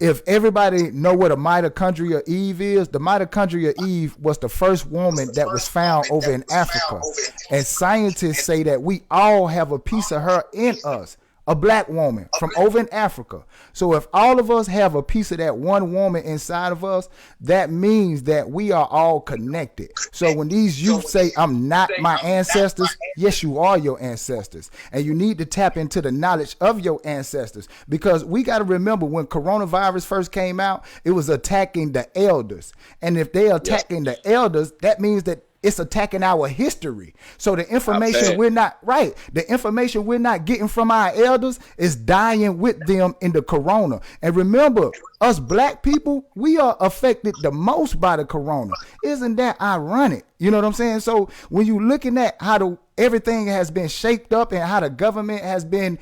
if everybody know what a mitochondria of Eve is, the mitochondria of Eve was the first woman that was found over in Africa. And scientists say that we all have a piece of her in us, a black woman from over in Africa. So if all of us have a piece of that one woman inside of us, that means that we are all connected. So when these youth say, I'm not my ancestors, yes, you are your ancestors. And you need to tap into the knowledge of your ancestors, because we got to remember when coronavirus first came out, it was attacking the elders. And if they're attacking the elders, that means that it's attacking our history. So the information the information we're not getting from our elders is dying with them in the corona. And remember, us black people, we are affected the most by the corona. Isn't that ironic? You know what I'm saying? So when you're looking at how everything has been shaped up and how the government has been,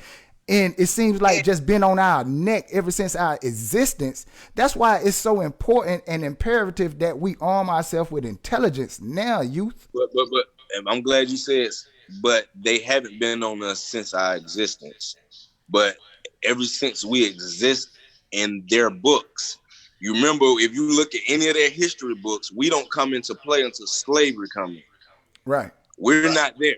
and it seems like just been on our neck ever since our existence. That's why it's so important and imperative that we arm ourselves with intelligence now, youth. But I'm glad you said, but they haven't been on us since our existence. But ever since we exist in their books, you remember, if you look at any of their history books, we don't come into play until slavery comes in. Right. We're not there.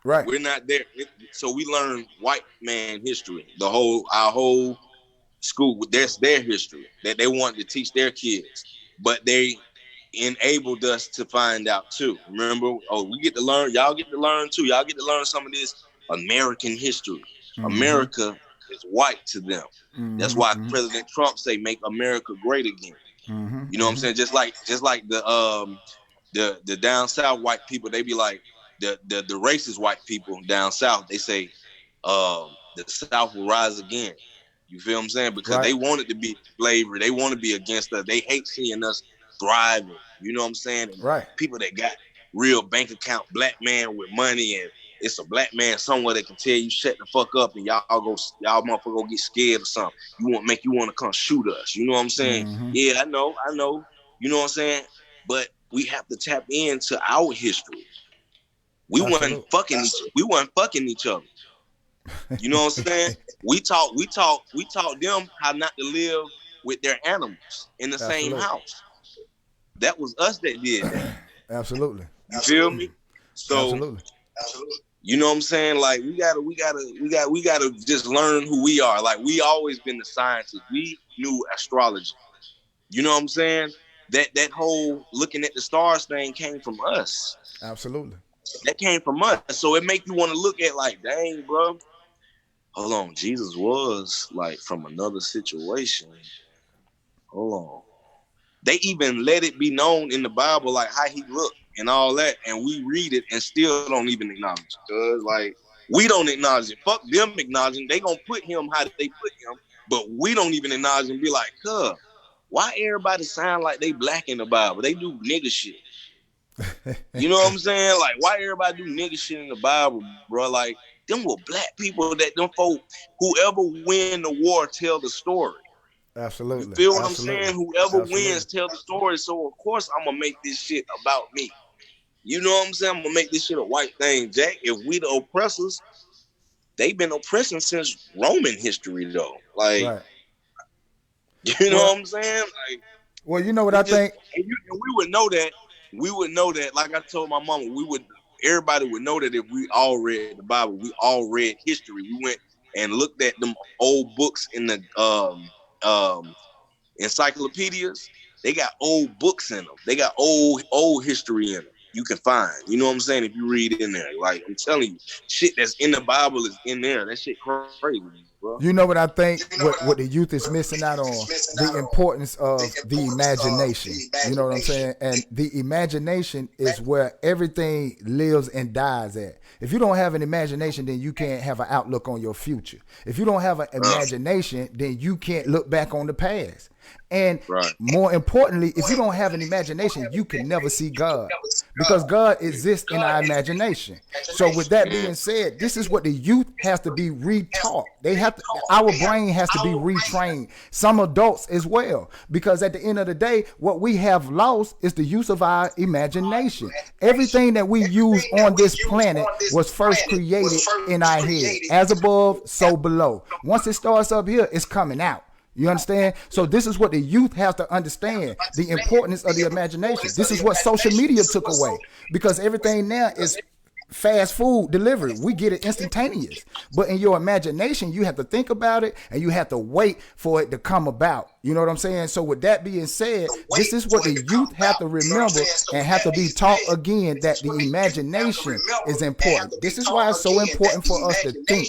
Right. We're not there. So we learn white man history. Our whole school, that's their history that they want to teach their kids. But they enabled us to find out too. Remember, we get to learn, y'all get to learn too. Y'all get to learn some of this American history. Mm-hmm. America is white to them. Mm-hmm. That's why President Trump say make America great again. Mm-hmm. You know what I'm saying? Just like the down south white people, they be like, the racist white people down south, they say the South will rise again. You feel what I'm saying? Because they want it to be slavery. They want to be against us. They hate seeing us thriving. You know what I'm saying? And people that got real bank account, black man with money, and it's a black man somewhere that can tell you shut the fuck up, and y'all motherfucker go get scared or something. You want to come shoot us. You know what I'm saying? Mm-hmm. Yeah, I know. You know what I'm saying? But we have to tap into our history. We weren't fucking each other. You know what I'm saying? We taught them how not to live with their animals in the same house. That was us that did that. Absolutely. You feel me? So Absolutely. you know what I'm saying? Like we gotta just learn who we are. Like we always been the scientists. We knew astrology. You know what I'm saying? That whole looking at the stars thing came from us. Absolutely. That came from us. So it make you want to look at like, dang, bro. Hold on, Jesus was like from another situation. Hold on. They even let it be known in the Bible like how he looked and all that, and we read it and still don't even acknowledge it. Cause like we don't acknowledge it. Fuck them acknowledging. They gonna put him how they put him, but we don't even acknowledge and be like, "Cuz, why everybody sound like they black in the Bible? They do nigga shit." You know what I'm saying? Like, why everybody do nigga shit in the Bible, bro? Like, them were black people that them folk, whoever win the war, tell the story. You Absolutely. feel what I'm Absolutely. saying? Whoever Absolutely. wins, tell the story. So, of course, I'm going to make this shit about me. You know what I'm saying? I'm going to make this shit a white thing, Jack. If we the oppressors, they've been oppressing since Roman history, though. Like, Right. you know Well, what I'm saying? Like, well, you know what I think? and we would know that. We would know that. Like I told my mama, everybody would know that if we all read the Bible, we all read history. We went and looked at them old books in the encyclopedias. They got old books in them. They got old history in them. You can find. You know what I'm saying? If you read in there, like I'm telling you, shit that's in the Bible is in there. That shit crazy, bro. You know what I think? What the youth is missing out on? The importance of the imagination. You know what I'm saying? And the imagination is where everything lives and dies at. If you don't have an imagination, then you can't have an outlook on your future. If you don't have an imagination, then you can't look back on the past. And more importantly, if you don't have an imagination, you can never see God, because God exists in our imagination. So with that being said, this is what the youth has to be retaught. They have to, our brain has to be retrained. Some adults as well, because at the end of the day, what we have lost is the use of our imagination. Everything that we use on this planet was first created in our head. As above, so below. Once it starts up here, it's coming out. You understand? So this is what the youth has to understand, the importance of the imagination. This is what social media took away, because everything now is fast food delivery. We get it instantaneous. But in your imagination, you have to think about it and you have to wait for it to come about. You know what I'm saying? So with that being said, this is what the youth have to remember and have to be taught again, that the imagination is important. This is why it's so important for us to think.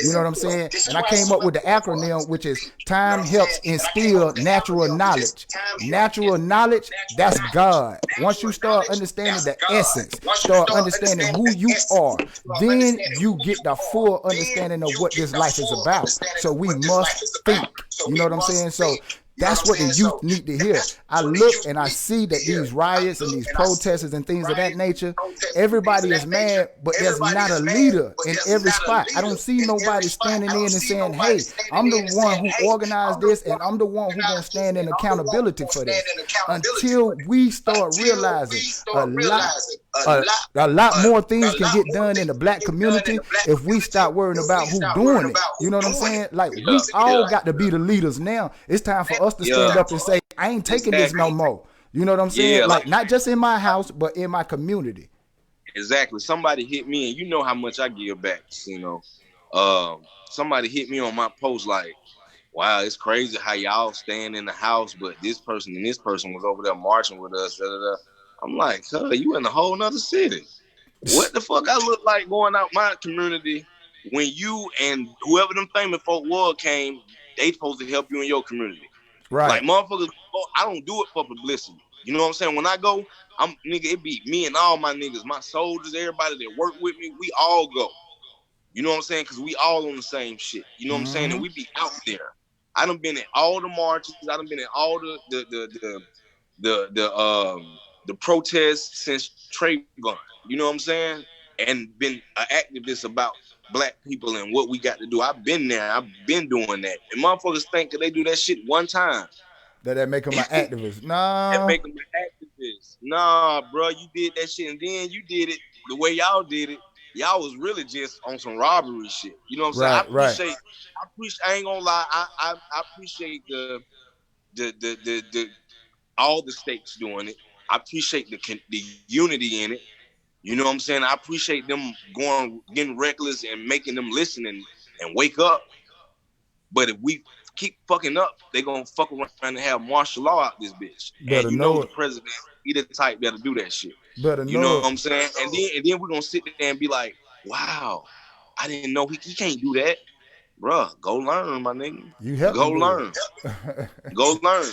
You know what I'm saying? And I came up with the acronym, which is time helps instill natural knowledge. Natural knowledge, that's God. Once you start understanding the essence, start understanding who you are, then you get the full understanding of what this life is about. So we must think. You know what I'm saying? So that's what the youth need to hear. I look and I see that these riots and these protests and things of that nature, everybody is mad, but there's not a leader in every spot. I don't see nobody standing in and saying, hey, I'm the one who organized this and I'm the one who's going to stand in accountability for this. Until we start realizing a lot more things can get done in the black community if we stop worrying about who's doing it. You know what I'm saying? Like, we all got to be the leaders now. It's time for us to stand up and say, I ain't taking this no more. You know what I'm saying? Like, not just in my house, but in my community. Exactly. Somebody hit me, and you know how much I give back. You know, somebody hit me on my post like, wow, it's crazy how y'all staying in the house, but this person and this person was over there marching with us. Da, da, da. I'm like, huh, you in a whole nother city. What the fuck I look like going out my community when you and whoever them famous folk was came, they supposed to help you in your community. Right. Like, motherfuckers, I don't do it for publicity. You know what I'm saying? When I go, it be me and all my niggas, my soldiers, everybody that work with me, we all go. You know what I'm saying? Because we all on the same shit. You know what I'm saying? And we be out there. I done been at all the marches. I done been at all the protests since Trayvon. You know what I'm saying? And been an activist about black people and what we got to do. I've been there. I've been doing that. And motherfuckers think that they do that shit one time. That make them an activist. Nah. That make them an activist. Nah, bro, you did that shit and then you did it the way y'all did it. Y'all was really just on some robbery shit. You know what I'm saying? I ain't gonna lie. I appreciate the all the states doing it. I appreciate the unity in it. You know what I'm saying? I appreciate them getting reckless and making them listen and wake up. But if we keep fucking up, they gonna fuck around and have martial law out this bitch. And Better you know know the it. president, he the type that'll do that shit. Better You know know what it. I'm saying? And then we're gonna sit there and be like, wow, I didn't know he can't do that. Bruh, go learn, my nigga. You help Go them do learn. it. Go learn.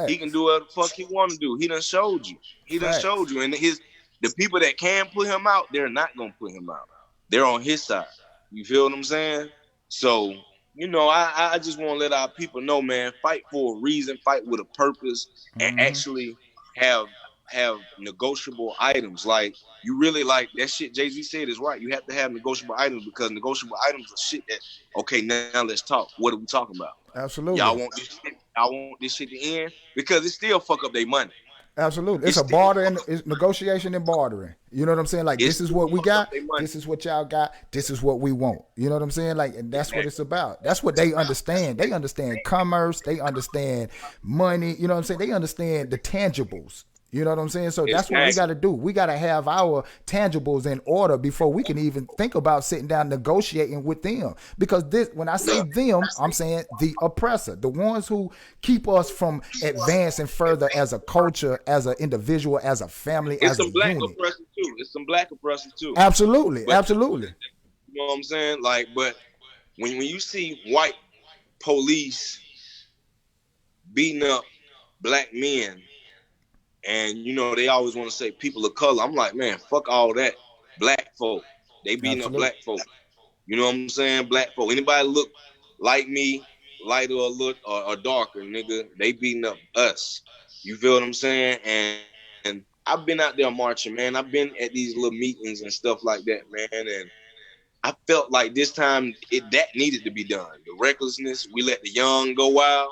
He can Facts. do whatever the fuck he want to do. He done showed you. He done Facts. showed you. And the people that can put him out, they're not gonna put him out. They're on his side. You feel what I'm saying? So, you know, I just want to let our people know, man, fight for a reason, fight with a purpose, and actually have negotiable items. Like, you really, like that shit Jay-Z said is right. You have to have negotiable items, because negotiable items are shit that, okay, now let's talk. What are we talking about? Absolutely. Y'all want this shit to end? Because it still fuck up their money. Absolutely. It's a still barter and it's negotiation and bartering. You know what I'm saying? Like, this is what we got. Money. This is what y'all got. This is what we want. You know what I'm saying? Like, and that's what it's about. That's what they understand. They understand commerce. They understand money. You know what I'm saying? They understand the tangibles. You know what I'm saying? So that's what we got to do. We got to have our tangibles in order before we can even think about sitting down negotiating with them. Because this, when I say them, I'm saying the oppressor, the ones who keep us from advancing further as a culture, as an individual, as a family, it's as a some black unit. oppressors too. It's some black oppressors too. Absolutely, But, absolutely. You know what I'm saying? Like, but when you see white police beating up black men, and you know they always want to say people of color, I'm like, man, fuck all that. Black folk, they beating up black folk. You know what I'm saying? Black folk. Anybody look like me, lighter or look or darker, nigga, they beating up us. You feel what I'm saying? And I've been out there marching, man. I've been at these little meetings and stuff like that, man. And I felt like this time that needed to be done. The recklessness, we let the young go wild.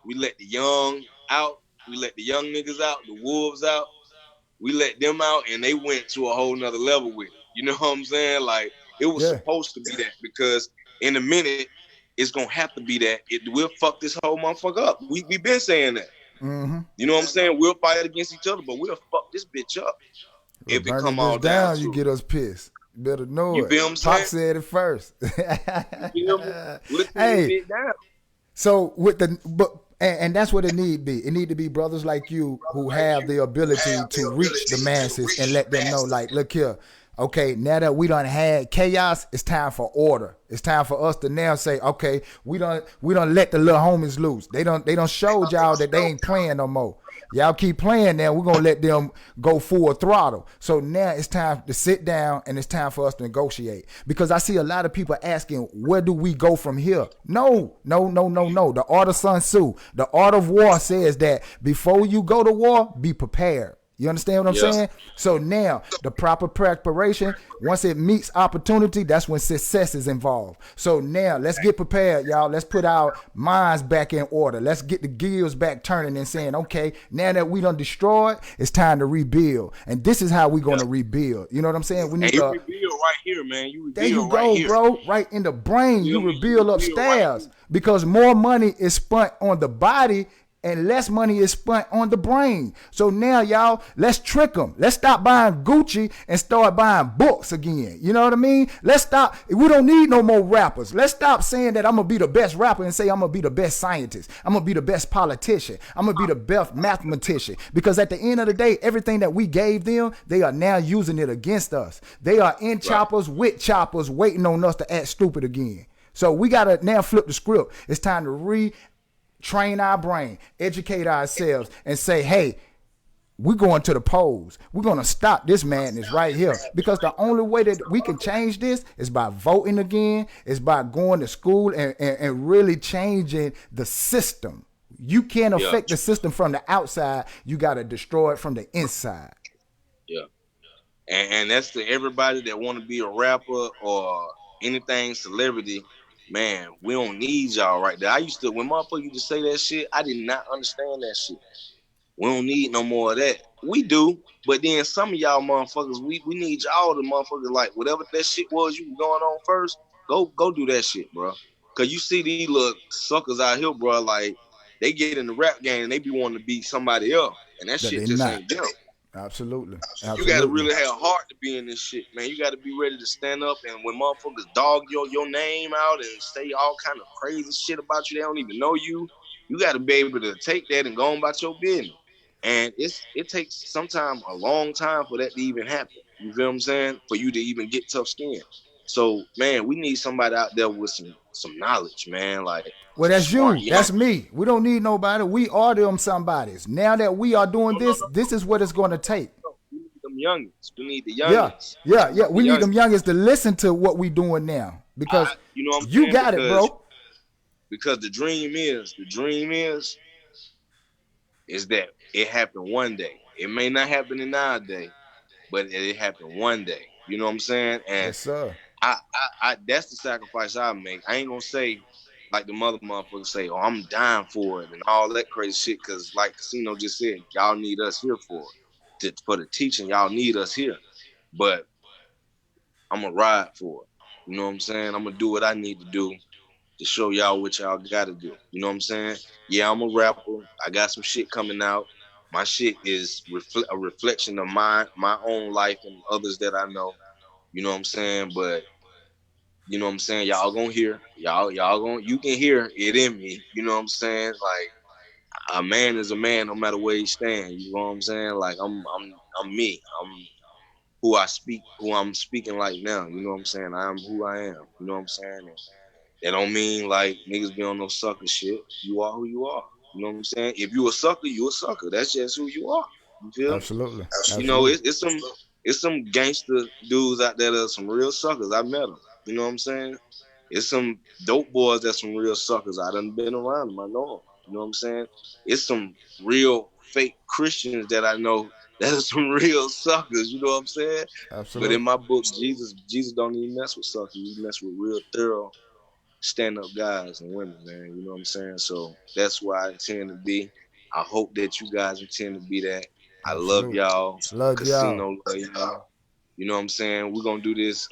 We let the young out. We let the young niggas out, the wolves out. We let them out, and they went to a whole nother level with it. You know what I'm saying? Like, it was supposed to be that, because in a minute, it's going to have to be that. We'll fuck this whole motherfucker up. We been saying that. You know what I'm saying? We'll fight against each other, but we'll fuck this bitch up if it come all down you get us pissed. You better know you it. Feel what I'm saying? Pac said it first. You feel me? We'll Hey, down. so with and that's what it need be. It need to be brothers like you who have the ability to reach the masses and let them know, like, look here, okay, now that we done had chaos, it's time for order. It's time for us to now say, okay, we don't let the little homies loose. They don't showed y'all that they ain't playing no more. Y'all keep playing now, we're gonna let them go full throttle. So now it's time to sit down and it's time for us to negotiate. Because I see a lot of people asking, where do we go from here? No. The art of Sun Tzu, the art of war says that before you go to war, be prepared. You understand what I'm saying? So now the proper preparation, once it meets opportunity, that's when success is involved. So now let's get prepared, y'all. Let's put our minds back in order. Let's get the gears back turning and saying, okay, now that we done destroyed, it's time to rebuild. And this is how we're going to rebuild. You know what I'm saying? We need to rebuild right here, man. You rebuild there you go, right here, bro. Right in the brain. You rebuild upstairs, because more money is spent on the body and less money is spent on the brain. So now, y'all, let's trick them. Let's stop buying Gucci and start buying books again. You know what I mean? Let's stop. We don't need no more rappers. Let's stop saying that I'm going to be the best rapper and say I'm going to be the best scientist. I'm going to be the best politician. I'm going to be the best mathematician. Because at the end of the day, everything that we gave them, they are now using it against us. They are in choppers with choppers waiting on us to act stupid again. So we got to now flip the script. It's time to train our brain, educate ourselves, and say, hey, we're going to the polls. We're going to stop this madness right here. Because the only way that we can change this is by voting again, is by going to school and really changing the system. You can't affect the system from the outside. You got to destroy it from the inside. Yeah. And that's to everybody that want to be a rapper or anything celebrity. Man, we don't need y'all right there. When motherfuckers used to say that shit, I did not understand that shit. We don't need no more of that. We do, but then some of y'all motherfuckers, we need y'all to motherfuckers, like, whatever that shit was you going on first, go do that shit, bro. Cause you see these little suckers out here, bro, like, they get in the rap game and they be wanting to be somebody else, and that shit just ain't them. Absolutely. You gotta really have a heart to be in this shit, man. You gotta be ready to stand up, and when motherfuckers dog your name out and say all kind of crazy shit about you, they don't even know you. You gotta be able to take that and go on about your business. And it takes sometimes a long time for that to even happen. You feel what I'm saying? For you to even get tough skin. So, man, we need somebody out there with some knowledge, man. Like, well, that's smart, you. That's me. We don't need nobody. We are them somebodies. Now that we are doing this is what it's going to take. We need them youngins. We need the youngins. Yeah. We need them youngins to listen to what we doing now because you know what I'm you saying? got it, bro. Because the dream is that it happened one day. It may not happen in our day, but it happened one day. You know what I'm saying? And yes, sir. I that's the sacrifice I make. I ain't gonna say like the motherfuckers say, "Oh, I'm dying for it" and all that crazy shit. Because like Casino just said, y'all need us here for it. For the teaching, y'all need us here. But I'm gonna ride for it. You know what I'm saying? I'm gonna do what I need to do to show y'all what y'all gotta do. You know what I'm saying? Yeah, I'm a rapper. I got some shit coming out. My shit is a reflection of my own life and others that I know. You know what I'm saying? But you know what I'm saying? Y'all gonna hear. You can hear it in me. You know what I'm saying? Like a man is a man no matter where he stand. You know what I'm saying? Like I'm me. I'm who I'm speaking like now. You know what I'm saying? I'm who I am. You know what I'm saying? And that don't mean like niggas be on no sucker shit. You are who you are. You know what I'm saying? If you a sucker, you a sucker. That's just who you are. You feel? Absolutely. You know, it's some gangster dudes out there that are some real suckers. I met them. You know what I'm saying? It's some dope boys that's some real suckers. I done been around them. I know them. You know what I'm saying? It's some real fake Christians that I know that are some real suckers. You know what I'm saying? Absolutely. But in my book, Jesus don't even mess with suckers. He mess with real thorough stand-up guys and women, man. You know what I'm saying? So that's why I intend to be. I hope that you guys intend to be that. I love y'all. Casino love y'all. You know what I'm saying? We're going to do this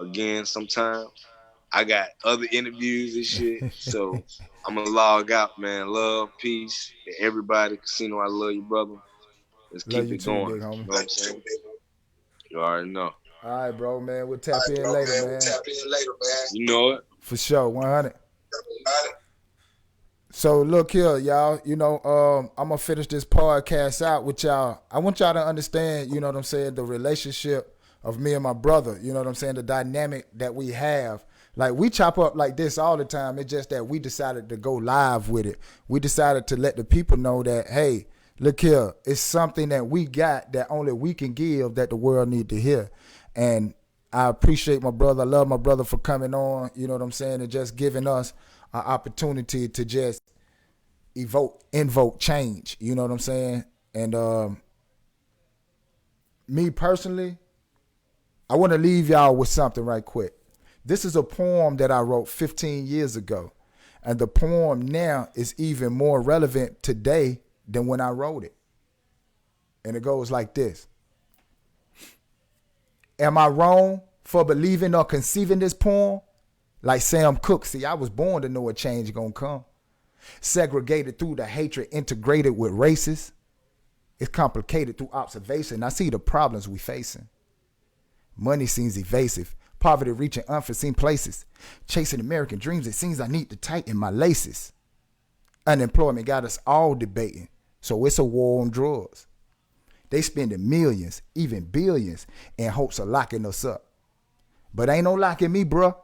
again sometime. I got other interviews and shit. So I'm going to log out, man. Love, peace to everybody. Casino, I love you, brother. Let's keep it going. Big homie. You know what I'm saying? You already know. All right, bro, man. We'll tap in later, man. You know it. For sure, 100. So look here, y'all. You know, I'm gonna finish this podcast out with y'all. I want y'all to understand, you know what I'm saying, the relationship of me and my brother. You know what I'm saying, the dynamic that we have. Like we chop up like this all the time. It's just that we decided to go live with it. We decided to let the people know that, hey, look here, it's something that we got that only we can give that the world need to hear. And I appreciate my brother. I love my brother for coming on, you know what I'm saying, and just giving us an opportunity to just invoke change, you know what I'm saying? And me personally, I want to leave y'all with something right quick. This is a poem that I wrote 15 years ago. And the poem now is even more relevant today than when I wrote it. And it goes like this. Am I wrong for believing or conceiving this poem? Like Sam Cooke, see, I was born to know a change gonna come. Segregated through the hatred, integrated with races. It's complicated through observation. I see the problems we facing. Money seems evasive. Poverty reaching unforeseen places. Chasing American dreams, it seems I need to tighten my laces. Unemployment got us all debating. So it's a war on drugs. They spending millions, even billions, in hopes of locking us up. But ain't no locking me, bruh.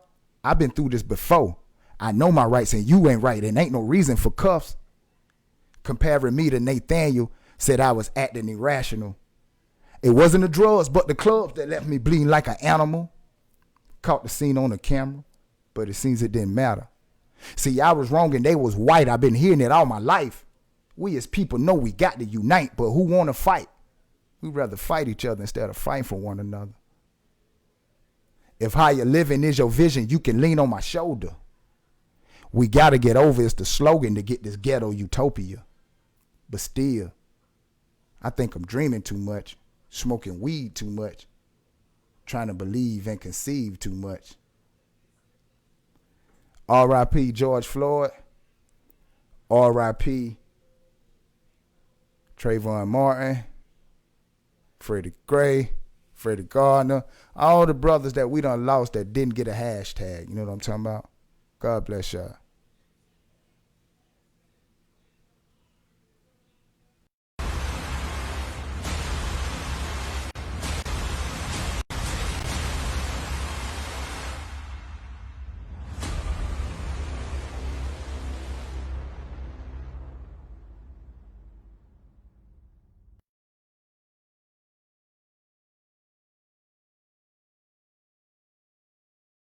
I've been through this before. I know my rights and you ain't right, and ain't no reason for cuffs. Comparing me to Nathaniel, said I was acting irrational. It wasn't the drugs, but the clubs that left me bleeding like an animal. Caught the scene on the camera, but it seems it didn't matter. See, I was wrong and they was white. I've been hearing it all my life. We as people know we got to unite, but who want to fight? We'd rather fight each other instead of fighting for one another. If higher living is your vision, you can lean on my shoulder. We got to get over is the slogan to get this ghetto utopia. But still, I think I'm dreaming too much, smoking weed too much, trying to believe and conceive too much. R.I.P. George Floyd. R.I.P. Trayvon Martin, Freddie Gray, Freddie Gardner, all the brothers that we done lost that didn't get a hashtag. You know what I'm talking about? God bless y'all.